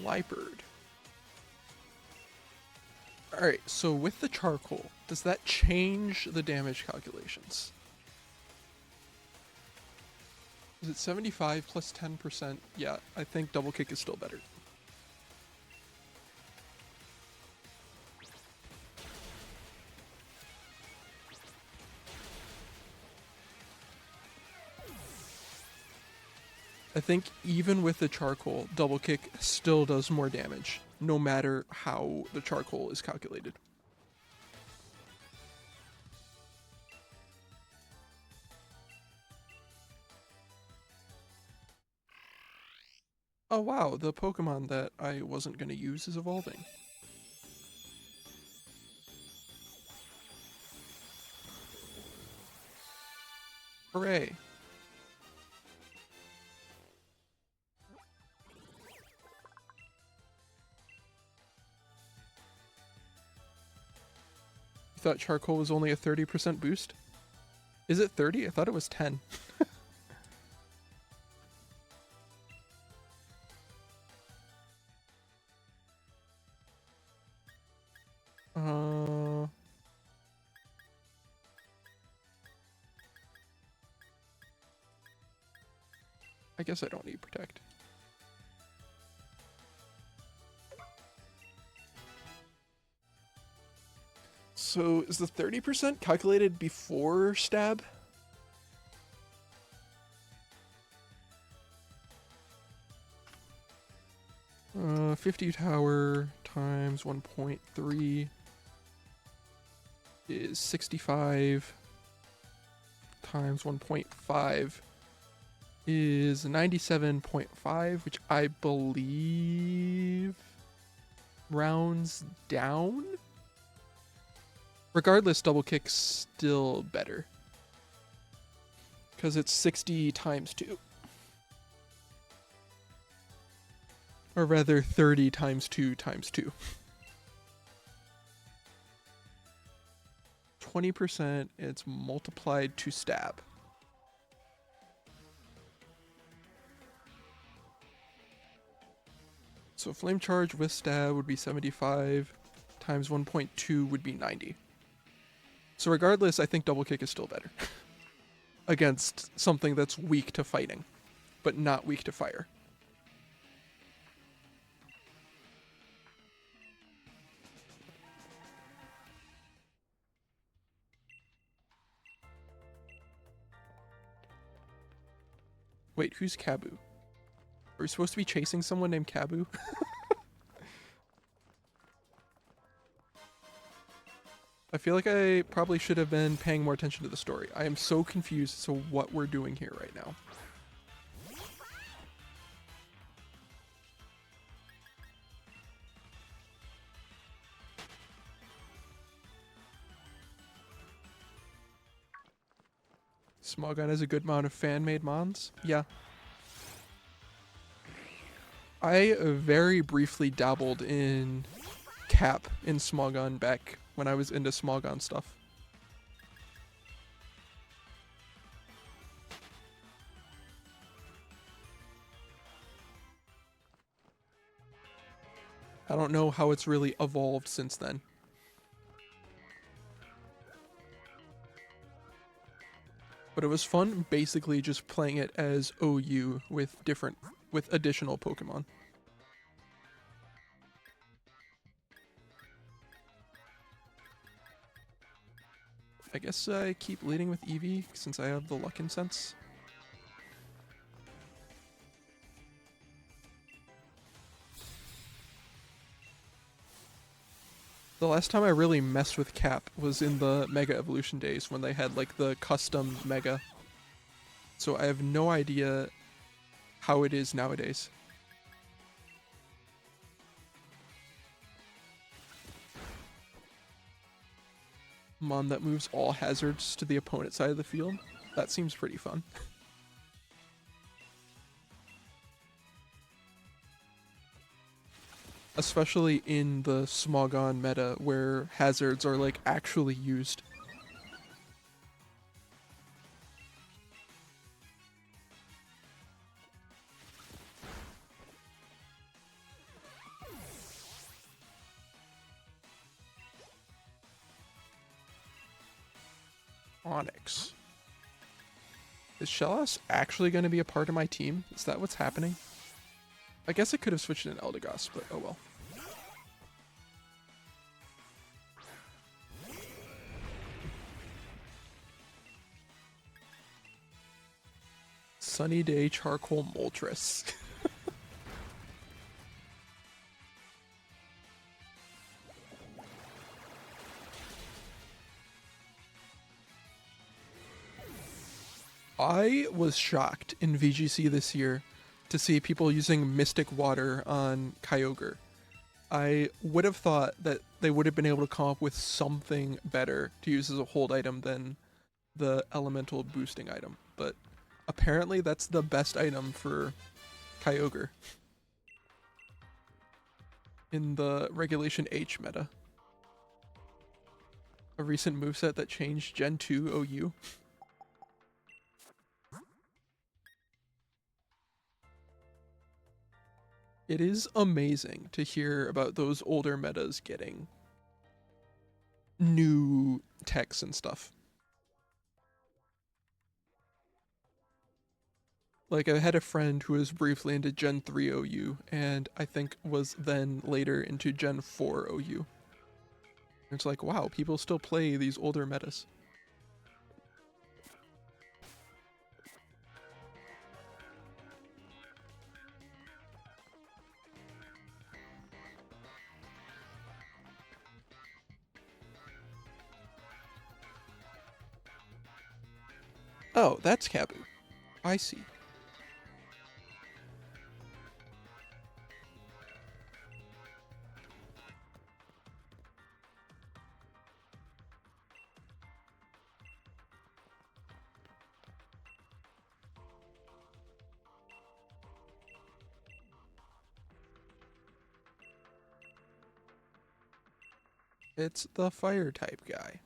Liepard. Alright, so with the charcoal, does that change the damage calculations? Is it 75 plus 10%? Yeah, I think double kick is still better. I think even with the charcoal, double kick still does more damage, no matter how the charcoal is calculated. Oh wow, the Pokemon that I wasn't going to use is evolving. Hooray. You thought charcoal was only a 30% boost? Is it 30? I thought it was 10. I guess I don't need protect. So is the 30% calculated before stab? Uh, 50 tower times 1.3 is 65 times 1.5 is 97.5, which I believe rounds down. Regardless, double kick's still better because it's 60 times 2. Or rather 30 times 2 times 2. 20%, it's multiplied to stab. So flame charge with stab would be 75, times 1.2 would be 90. So regardless, I think double kick is still better. Against something that's weak to fighting, but not weak to fire. Wait, who's Kabu? Are we supposed to be chasing someone named Kabu? I feel like I probably should have been paying more attention to the story. I am so confused as to what we're doing here right now. Smogon has a good amount of fan-made mons? Yeah. I very briefly dabbled in Cap in Smogon back when I was into Smogon stuff. I don't know how it's really evolved since then. But it was fun basically just playing it as OU with additional Pokemon. I guess I keep leading with Eevee since I have the Luck and Sense. The last time I really messed with Cap was in the Mega Evolution days when they had like the custom Mega. So I have no idea how it is nowadays. Mon that moves all hazards to the opponent side of the field. That seems pretty fun. Especially in the Smogon meta where hazards are like actually used. Onyx. Is Shellas actually going to be a part of my team? Is that what's happening? I guess I could have switched in Eldegoss, but oh well. Sunny Day Charcoal Moltres. I was shocked in VGC this year to see people using Mystic Water on Kyogre. I would have thought that they would have been able to come up with something better to use as a hold item than the elemental boosting item, but apparently that's the best item for Kyogre in the Regulation H meta. A recent moveset that changed Gen 2 OU. It is amazing to hear about those older metas getting new techs and stuff. Like, I had a friend who was briefly into Gen 3 OU, and I think was then later into Gen 4 OU. It's like, wow, people still play these older metas. Oh, that's Kabu. I see. It's the fire type guy.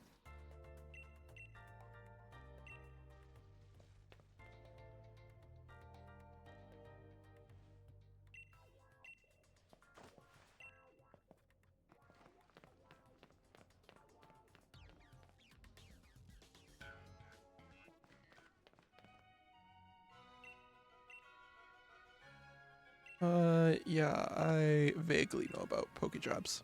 Yeah, I vaguely know about Pokejobs.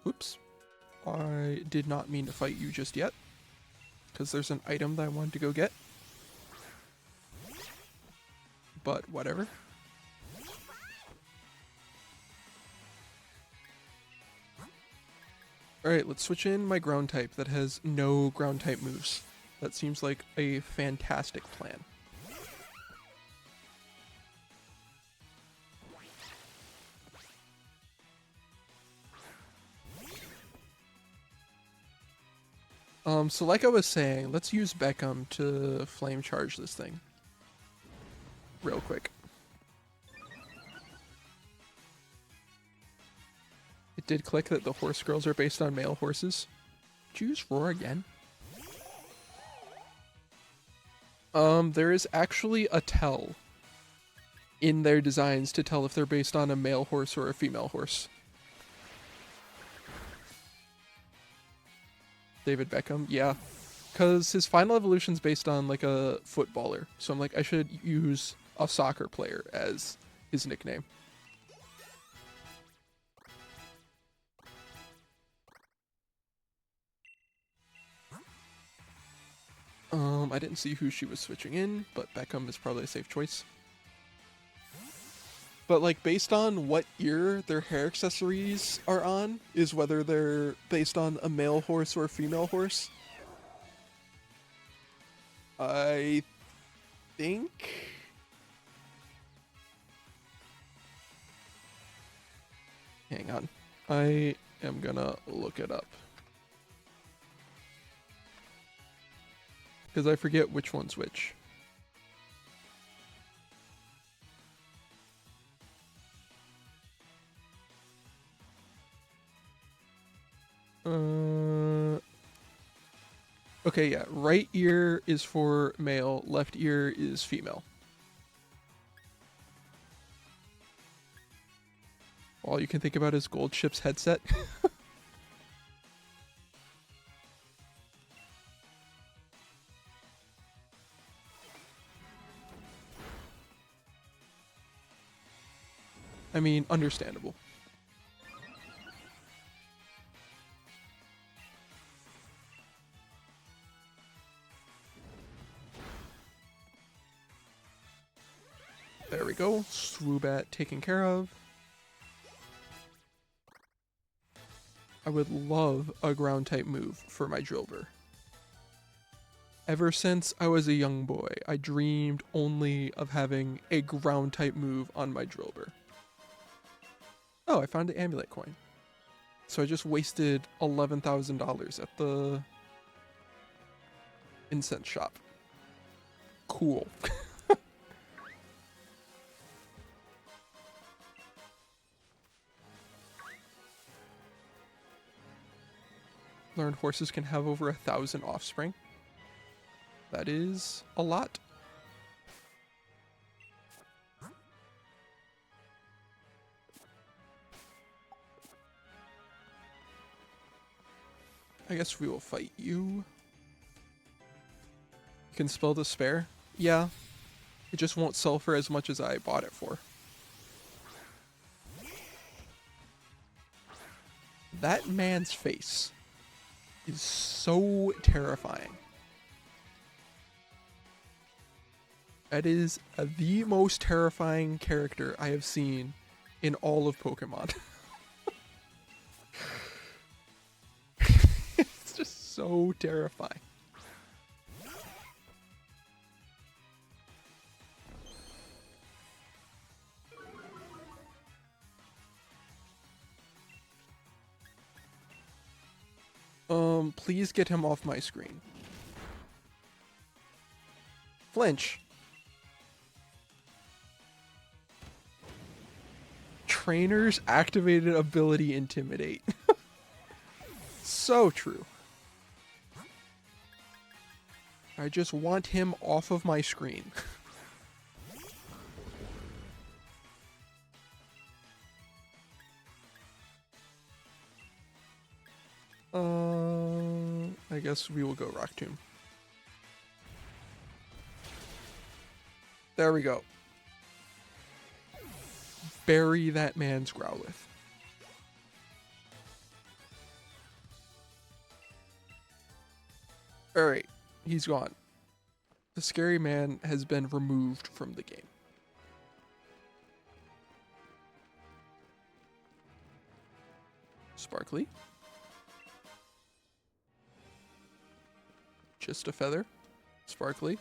Oops. I did not mean to fight you just yet, because there's an item that I wanted to go get. But whatever. Alright, let's switch in my ground type that has no ground type moves. That seems like a fantastic plan. So like I was saying, let's use Beckham to flame charge this thing. Real quick. It did click that the horse girls are based on male horses. Did you use roar again? There is actually a tell in their designs to tell if they're based on a male horse or a female horse. David Beckham, yeah. Because his final evolution's based on like a footballer. So I'm like, I should use a soccer player as his nickname. I didn't see who she was switching in, but Beckham is probably a safe choice. But like based on what ear their hair accessories are on is whether they're based on a male horse or a female horse. I think hang on. I am gonna look it up. Because I forget which one's which. Okay, yeah. Right ear is for male, left ear is female. All you can think about is Gold Ship's headset. I mean, understandable. There we go. Swoobat taken care of. I would love a ground type move for my Drilbur. Ever since I was a young boy, I dreamed only of having a ground type move on my Drilbur. Oh, I found an amulet coin. So I just wasted $11,000 at the incense shop. Cool. Learned horses can have over 1,000 offspring. That is a lot. I guess we will fight you. You can spell despair? Yeah. It just won't sell for as much as I bought it for. That man's face is so terrifying. That is the most terrifying character I have seen in all of Pokemon. It's just so terrifying. Please get him off my screen. Flinch. Trainer's activated ability Intimidate. So true. I just want him off of my screen. I guess we will go Rock Tomb. There we go. Bury that man's Growlithe. Alright, he's gone. The scary man has been removed from the game. Sparkly. Just a feather. Sparkly.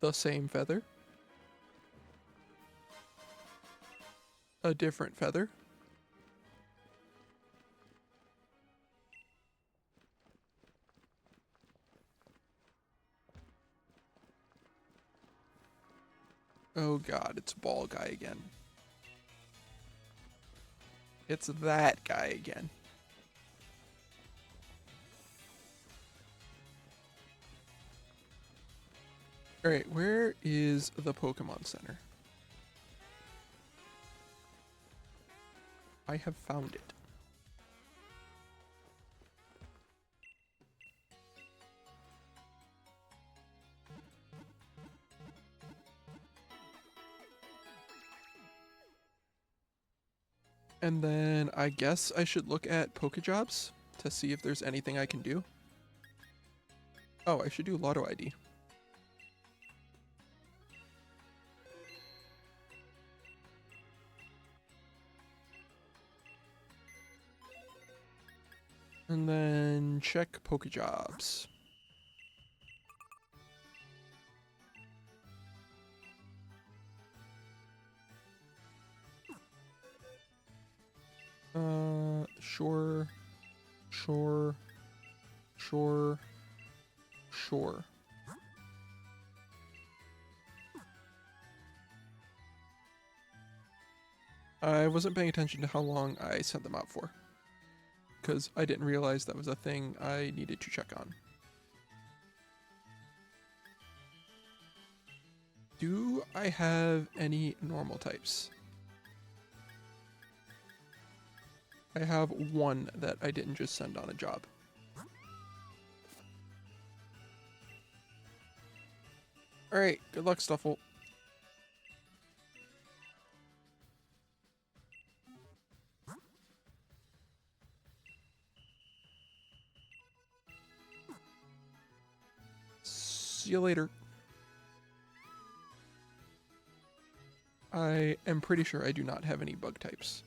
The same feather. A different feather. Oh god, it's Ball Guy again. It's that guy again. Alright, where is the Pokemon Center? I have found it. And then I guess I should look at Pokejobs to see if there's anything I can do. Oh, I should do Lotto ID. And then check Pokejobs. Sure. I wasn't paying attention to how long I sent them out for, because I didn't realize that was a thing I needed to check on. Do I have any normal types? I have one that I didn't just send on a job. Alright, good luck, Stuffle. See you later. I am pretty sure I do not have any bug types.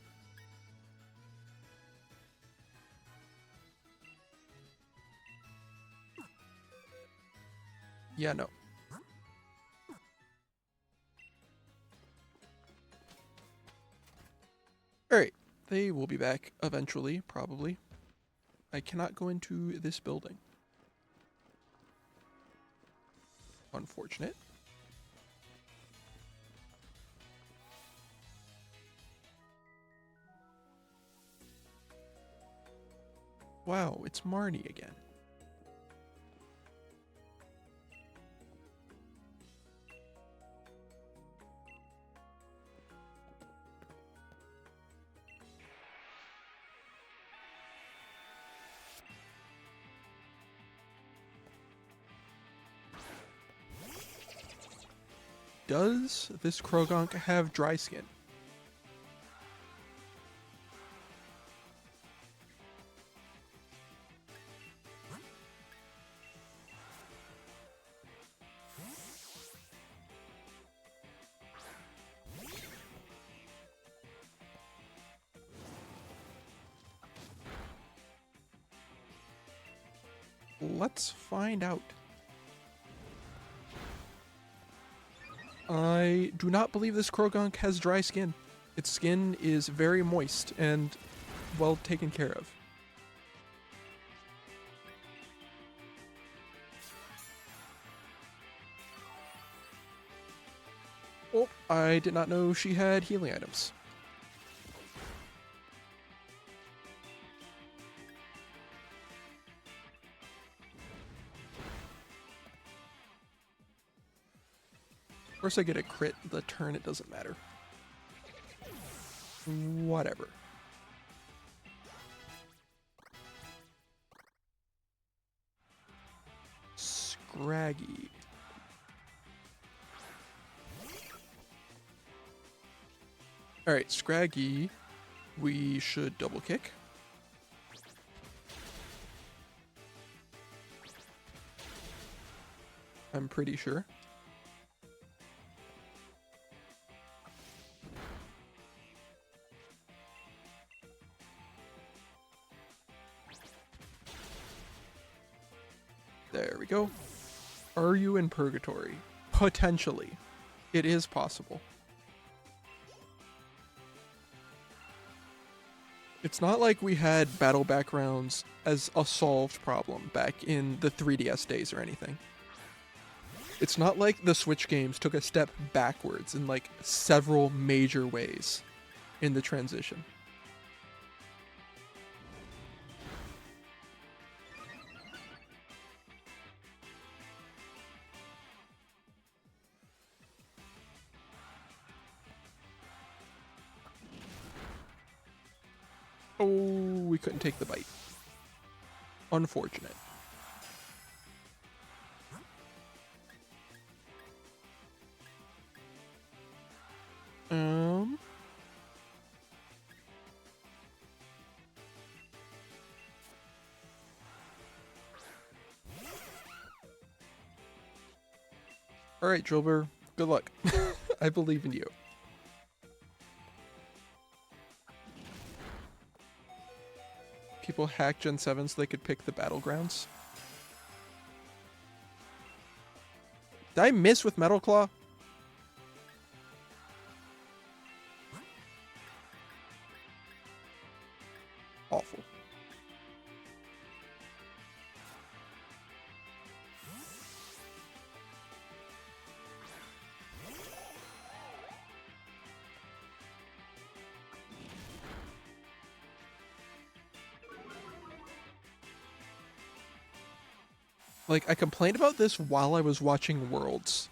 Yeah, no. Alright, they will be back eventually, probably. I cannot go into this building. Unfortunate. Wow, it's Marnie again. Does this Krogonk have dry skin? Let's find out. I do not believe this Krogonk has dry skin. Its skin is very moist and well taken care of. Oh, I did not know she had healing items. Of course I get a crit the turn, it doesn't matter. Whatever. Scraggy. Alright, Scraggy, we should double kick. I'm pretty sure. There we go. Are you in purgatory? Potentially. It is possible. It's not like we had battle backgrounds as a solved problem back in the 3DS days or anything. It's not like the Switch games took a step backwards in like several major ways in the transition. Oh, we couldn't take the bite. Unfortunate. Alright, Drilber, good luck. I believe in you. People hack Gen 7 so they could pick the battlegrounds. Did I miss with Metal Claw? Awful. Like, I complained about this while I was watching Worlds,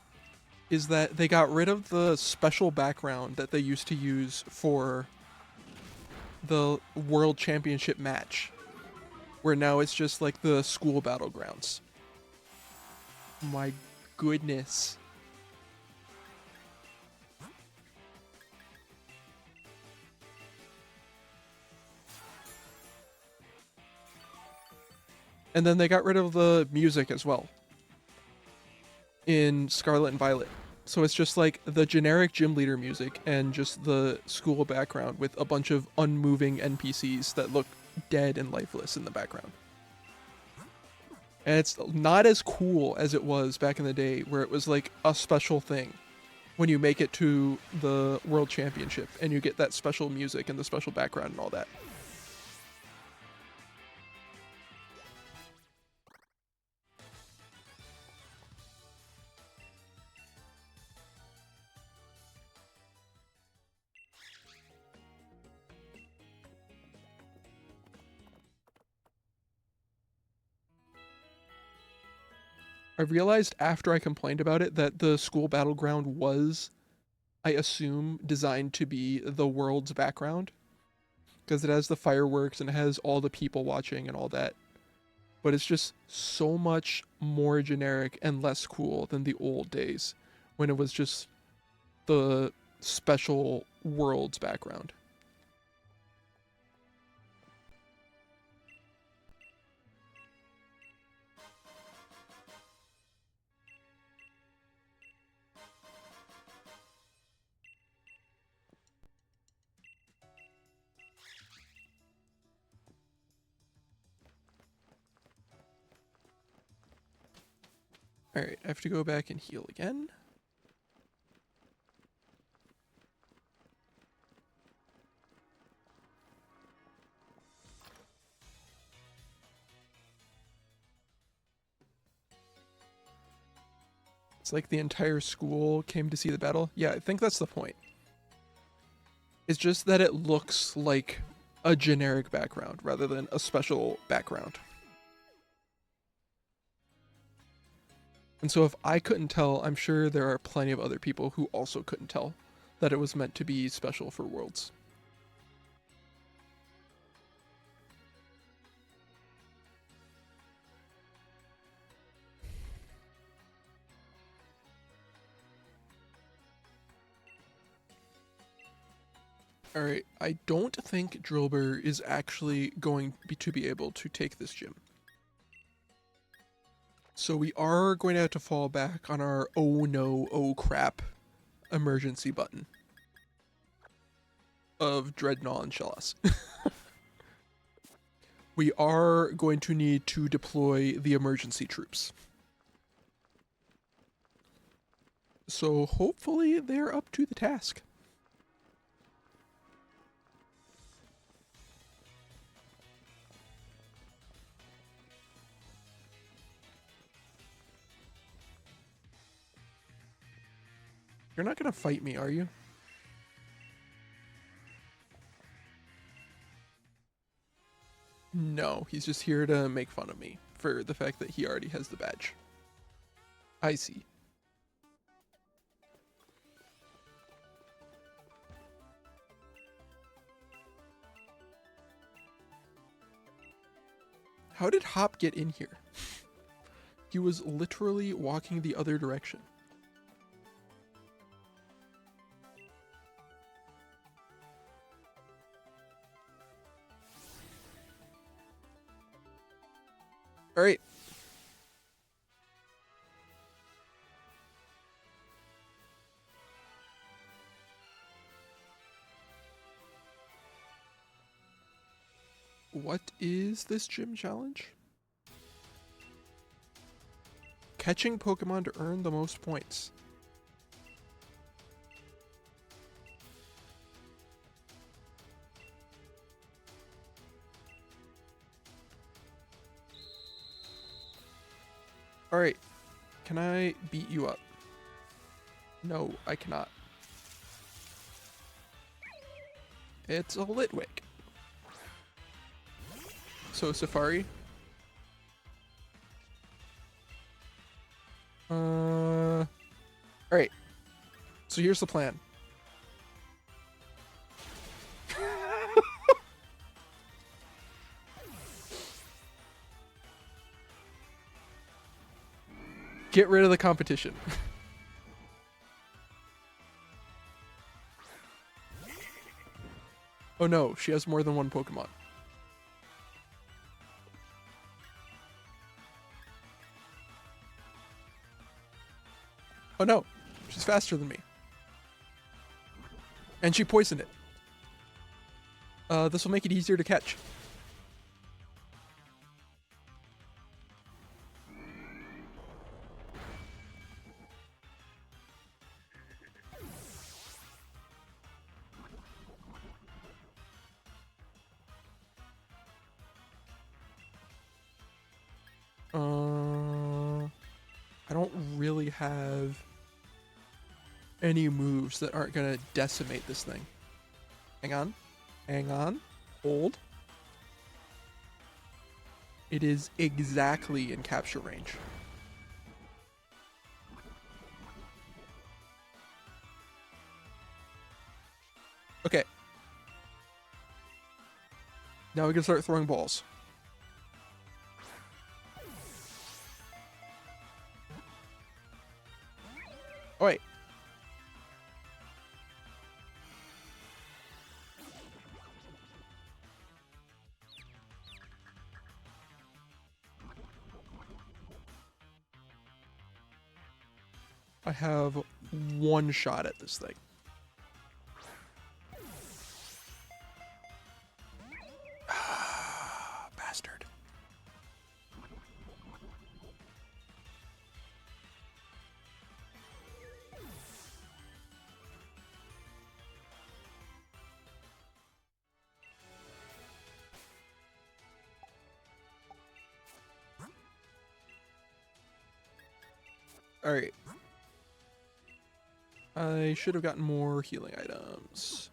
is that they got rid of the special background that they used to use for the World Championship match, where now it's just like the school battlegrounds. My goodness. And then they got rid of the music as well in Scarlet and Violet. So it's just like the generic gym leader music and just the school background with a bunch of unmoving NPCs that look dead and lifeless in the background. And it's not as cool as it was back in the day where it was like a special thing when you make it to the World Championship and you get that special music and the special background and all that. I realized after I complained about it that the school battleground was, I assume, designed to be the world's background. Because it has the fireworks and it has all the people watching and all that. But it's just so much more generic and less cool than the old days when it was just the special world's background. Alright, I have to go back and heal again. It's like the entire school came to see the battle. Yeah, I think that's the point. It's just that it looks like a generic background rather than a special background. And so if I couldn't tell, I'm sure there are plenty of other people who also couldn't tell that it was meant to be special for Worlds. Alright, I don't think Drillbur is actually going to be able to take this gym. So we are going to have to fall back on our oh no, oh crap emergency button of Dreadnought and Shellas. We are going to need to deploy the emergency troops. So hopefully they're up to the task. You're not going to fight me, are you? No, he's just here to make fun of me for the fact that he already has the badge. I see. How did Hop get in here? He was literally walking the other direction. All right. What is this gym challenge? Catching Pokemon to earn the most points. Alright, can I beat you up? No, I cannot. It's a Litwick. So Safari. Alright. So here's the plan. Get rid of the competition. Oh no, she has more than one Pokemon. Oh no, she's faster than me. And she poisoned it. This will make it easier to catch. I don't really have any moves that aren't gonna decimate this thing. Hang on. Hang on. Hold. It is exactly in capture range. Okay. Now we can start throwing balls. Oh, wait. I have one shot at this thing. Bastard. Alright. I should have gotten more healing items.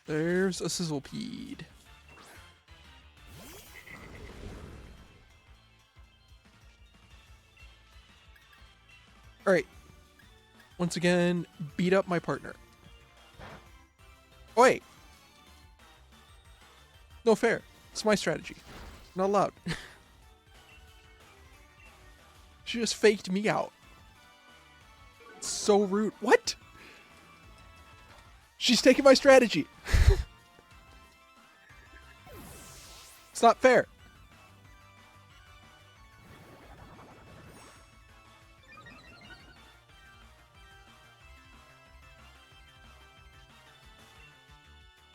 There's a Sizzlepede. Alright. Once again, beat up my partner. Oh, wait. No fair. It's my strategy. Not allowed. She just faked me out. It's so rude. What? She's taking my strategy. It's not fair.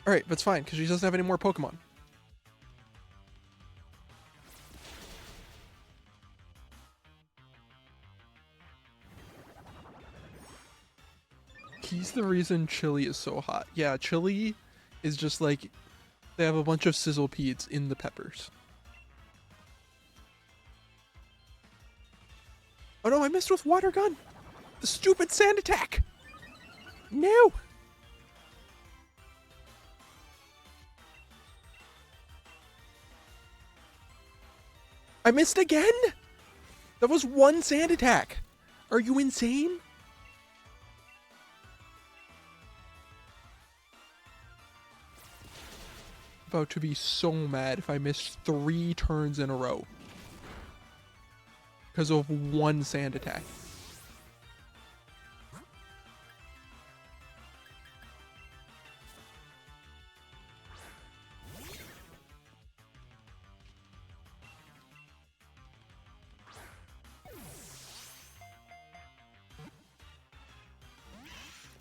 Alright, but it's fine, because she doesn't have any more Pokemon. He's the reason Chili is so hot. Yeah, Chili is just like, they have a bunch of Sizzlepedes in the peppers. Oh no, I missed with Water Gun! The stupid sand attack! No! I missed again? That was one sand attack. Are you insane? About to be so mad if I miss 3 turns in a row. Because of one sand attack.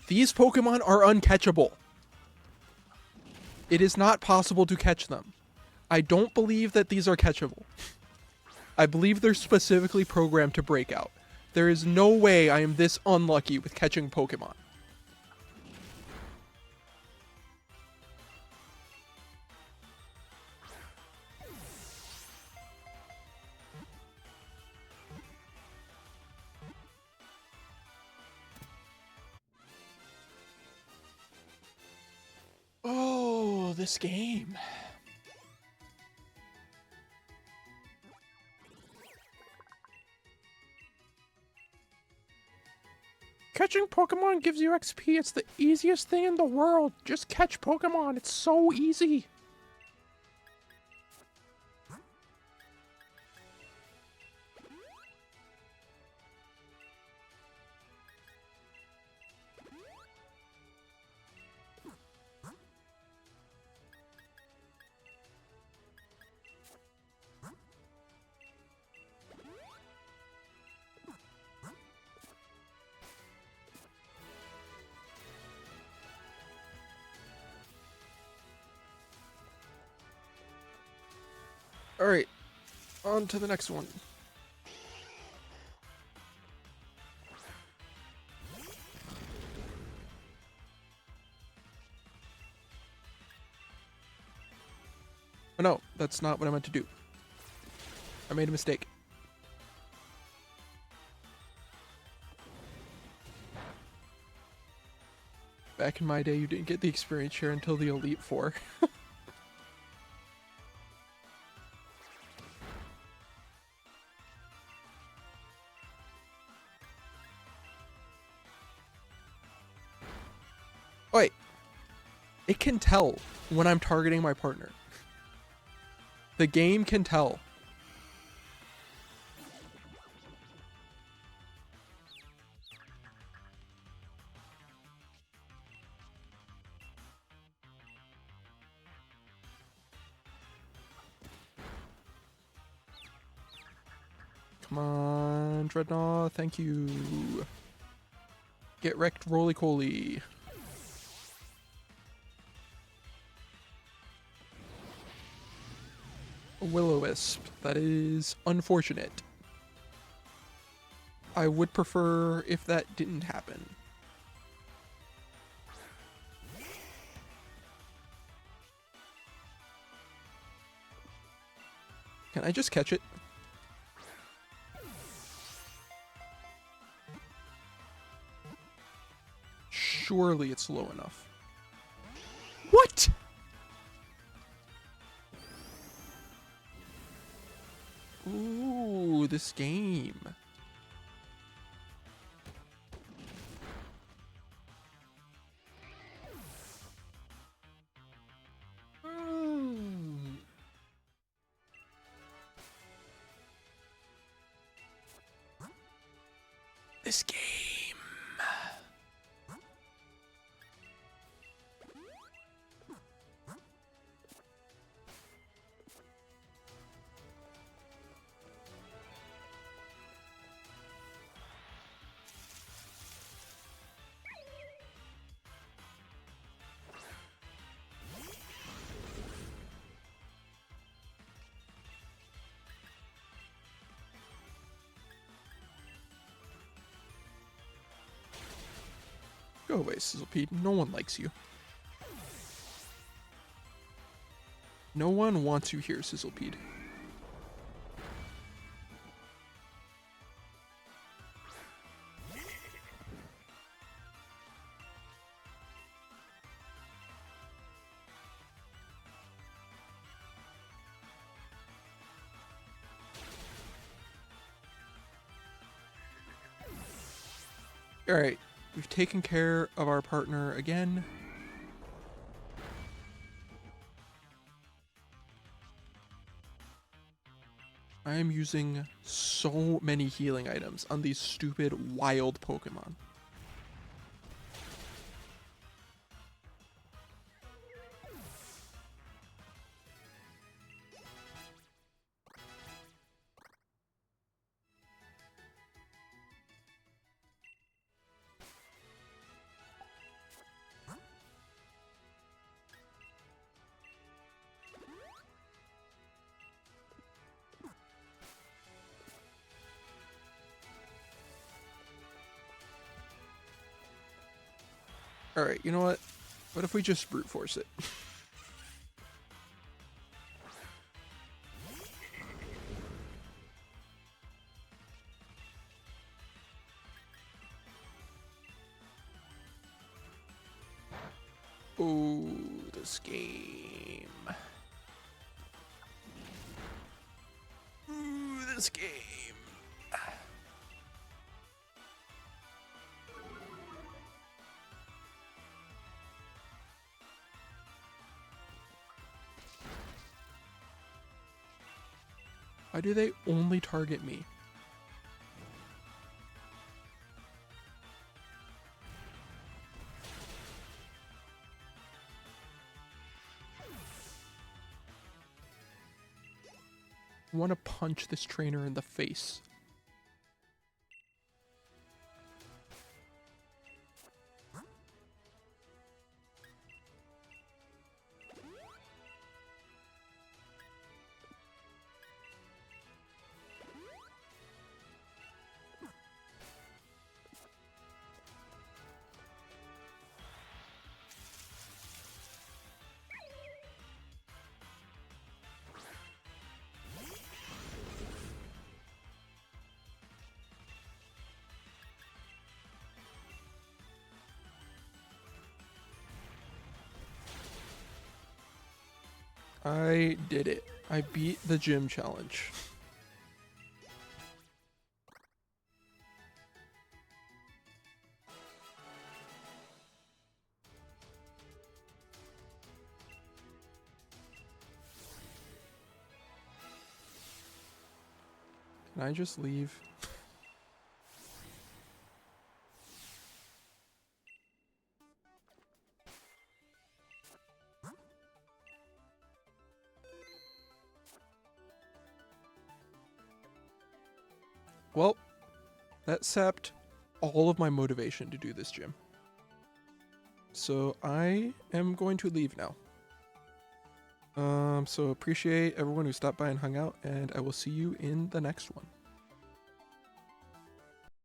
These Pokemon are uncatchable. It is not possible to catch them. I don't believe that these are catchable. I believe they're specifically programmed to break out. There is no way I am this unlucky with catching Pokemon. Oh, this game. Catching Pokemon gives you XP. It's the easiest thing in the world. Just catch Pokemon. It's so easy. Alright, on to the next one. Oh no, that's not what I meant to do. I made a mistake. Back in my day, you didn't get the experience share until the Elite Four. Wait, it can tell when I'm targeting my partner. The game can tell. Come on, Dreadnought, thank you. Get wrecked, roly-coly. A Will-O-Wisp. That is unfortunate. I would prefer if that didn't happen. Can I just catch it? Surely it's low enough. What? Ooh, this game. This game. Go away, Sizzlepede. No one likes you. No one wants you here, Sizzlepede. Alright, we've taken care of our partner again. I am using so many healing items on these stupid wild Pokemon. Alright, you know what? What if we just brute force it? Oh, this game. Ooh, this game. Why do they only target me? I want to punch this trainer in the face. I did it. I beat the gym challenge. Can I just leave? Well, that sapped all of my motivation to do this gym. So I am going to leave now. So appreciate everyone who stopped by and hung out, and I will see you in the next one.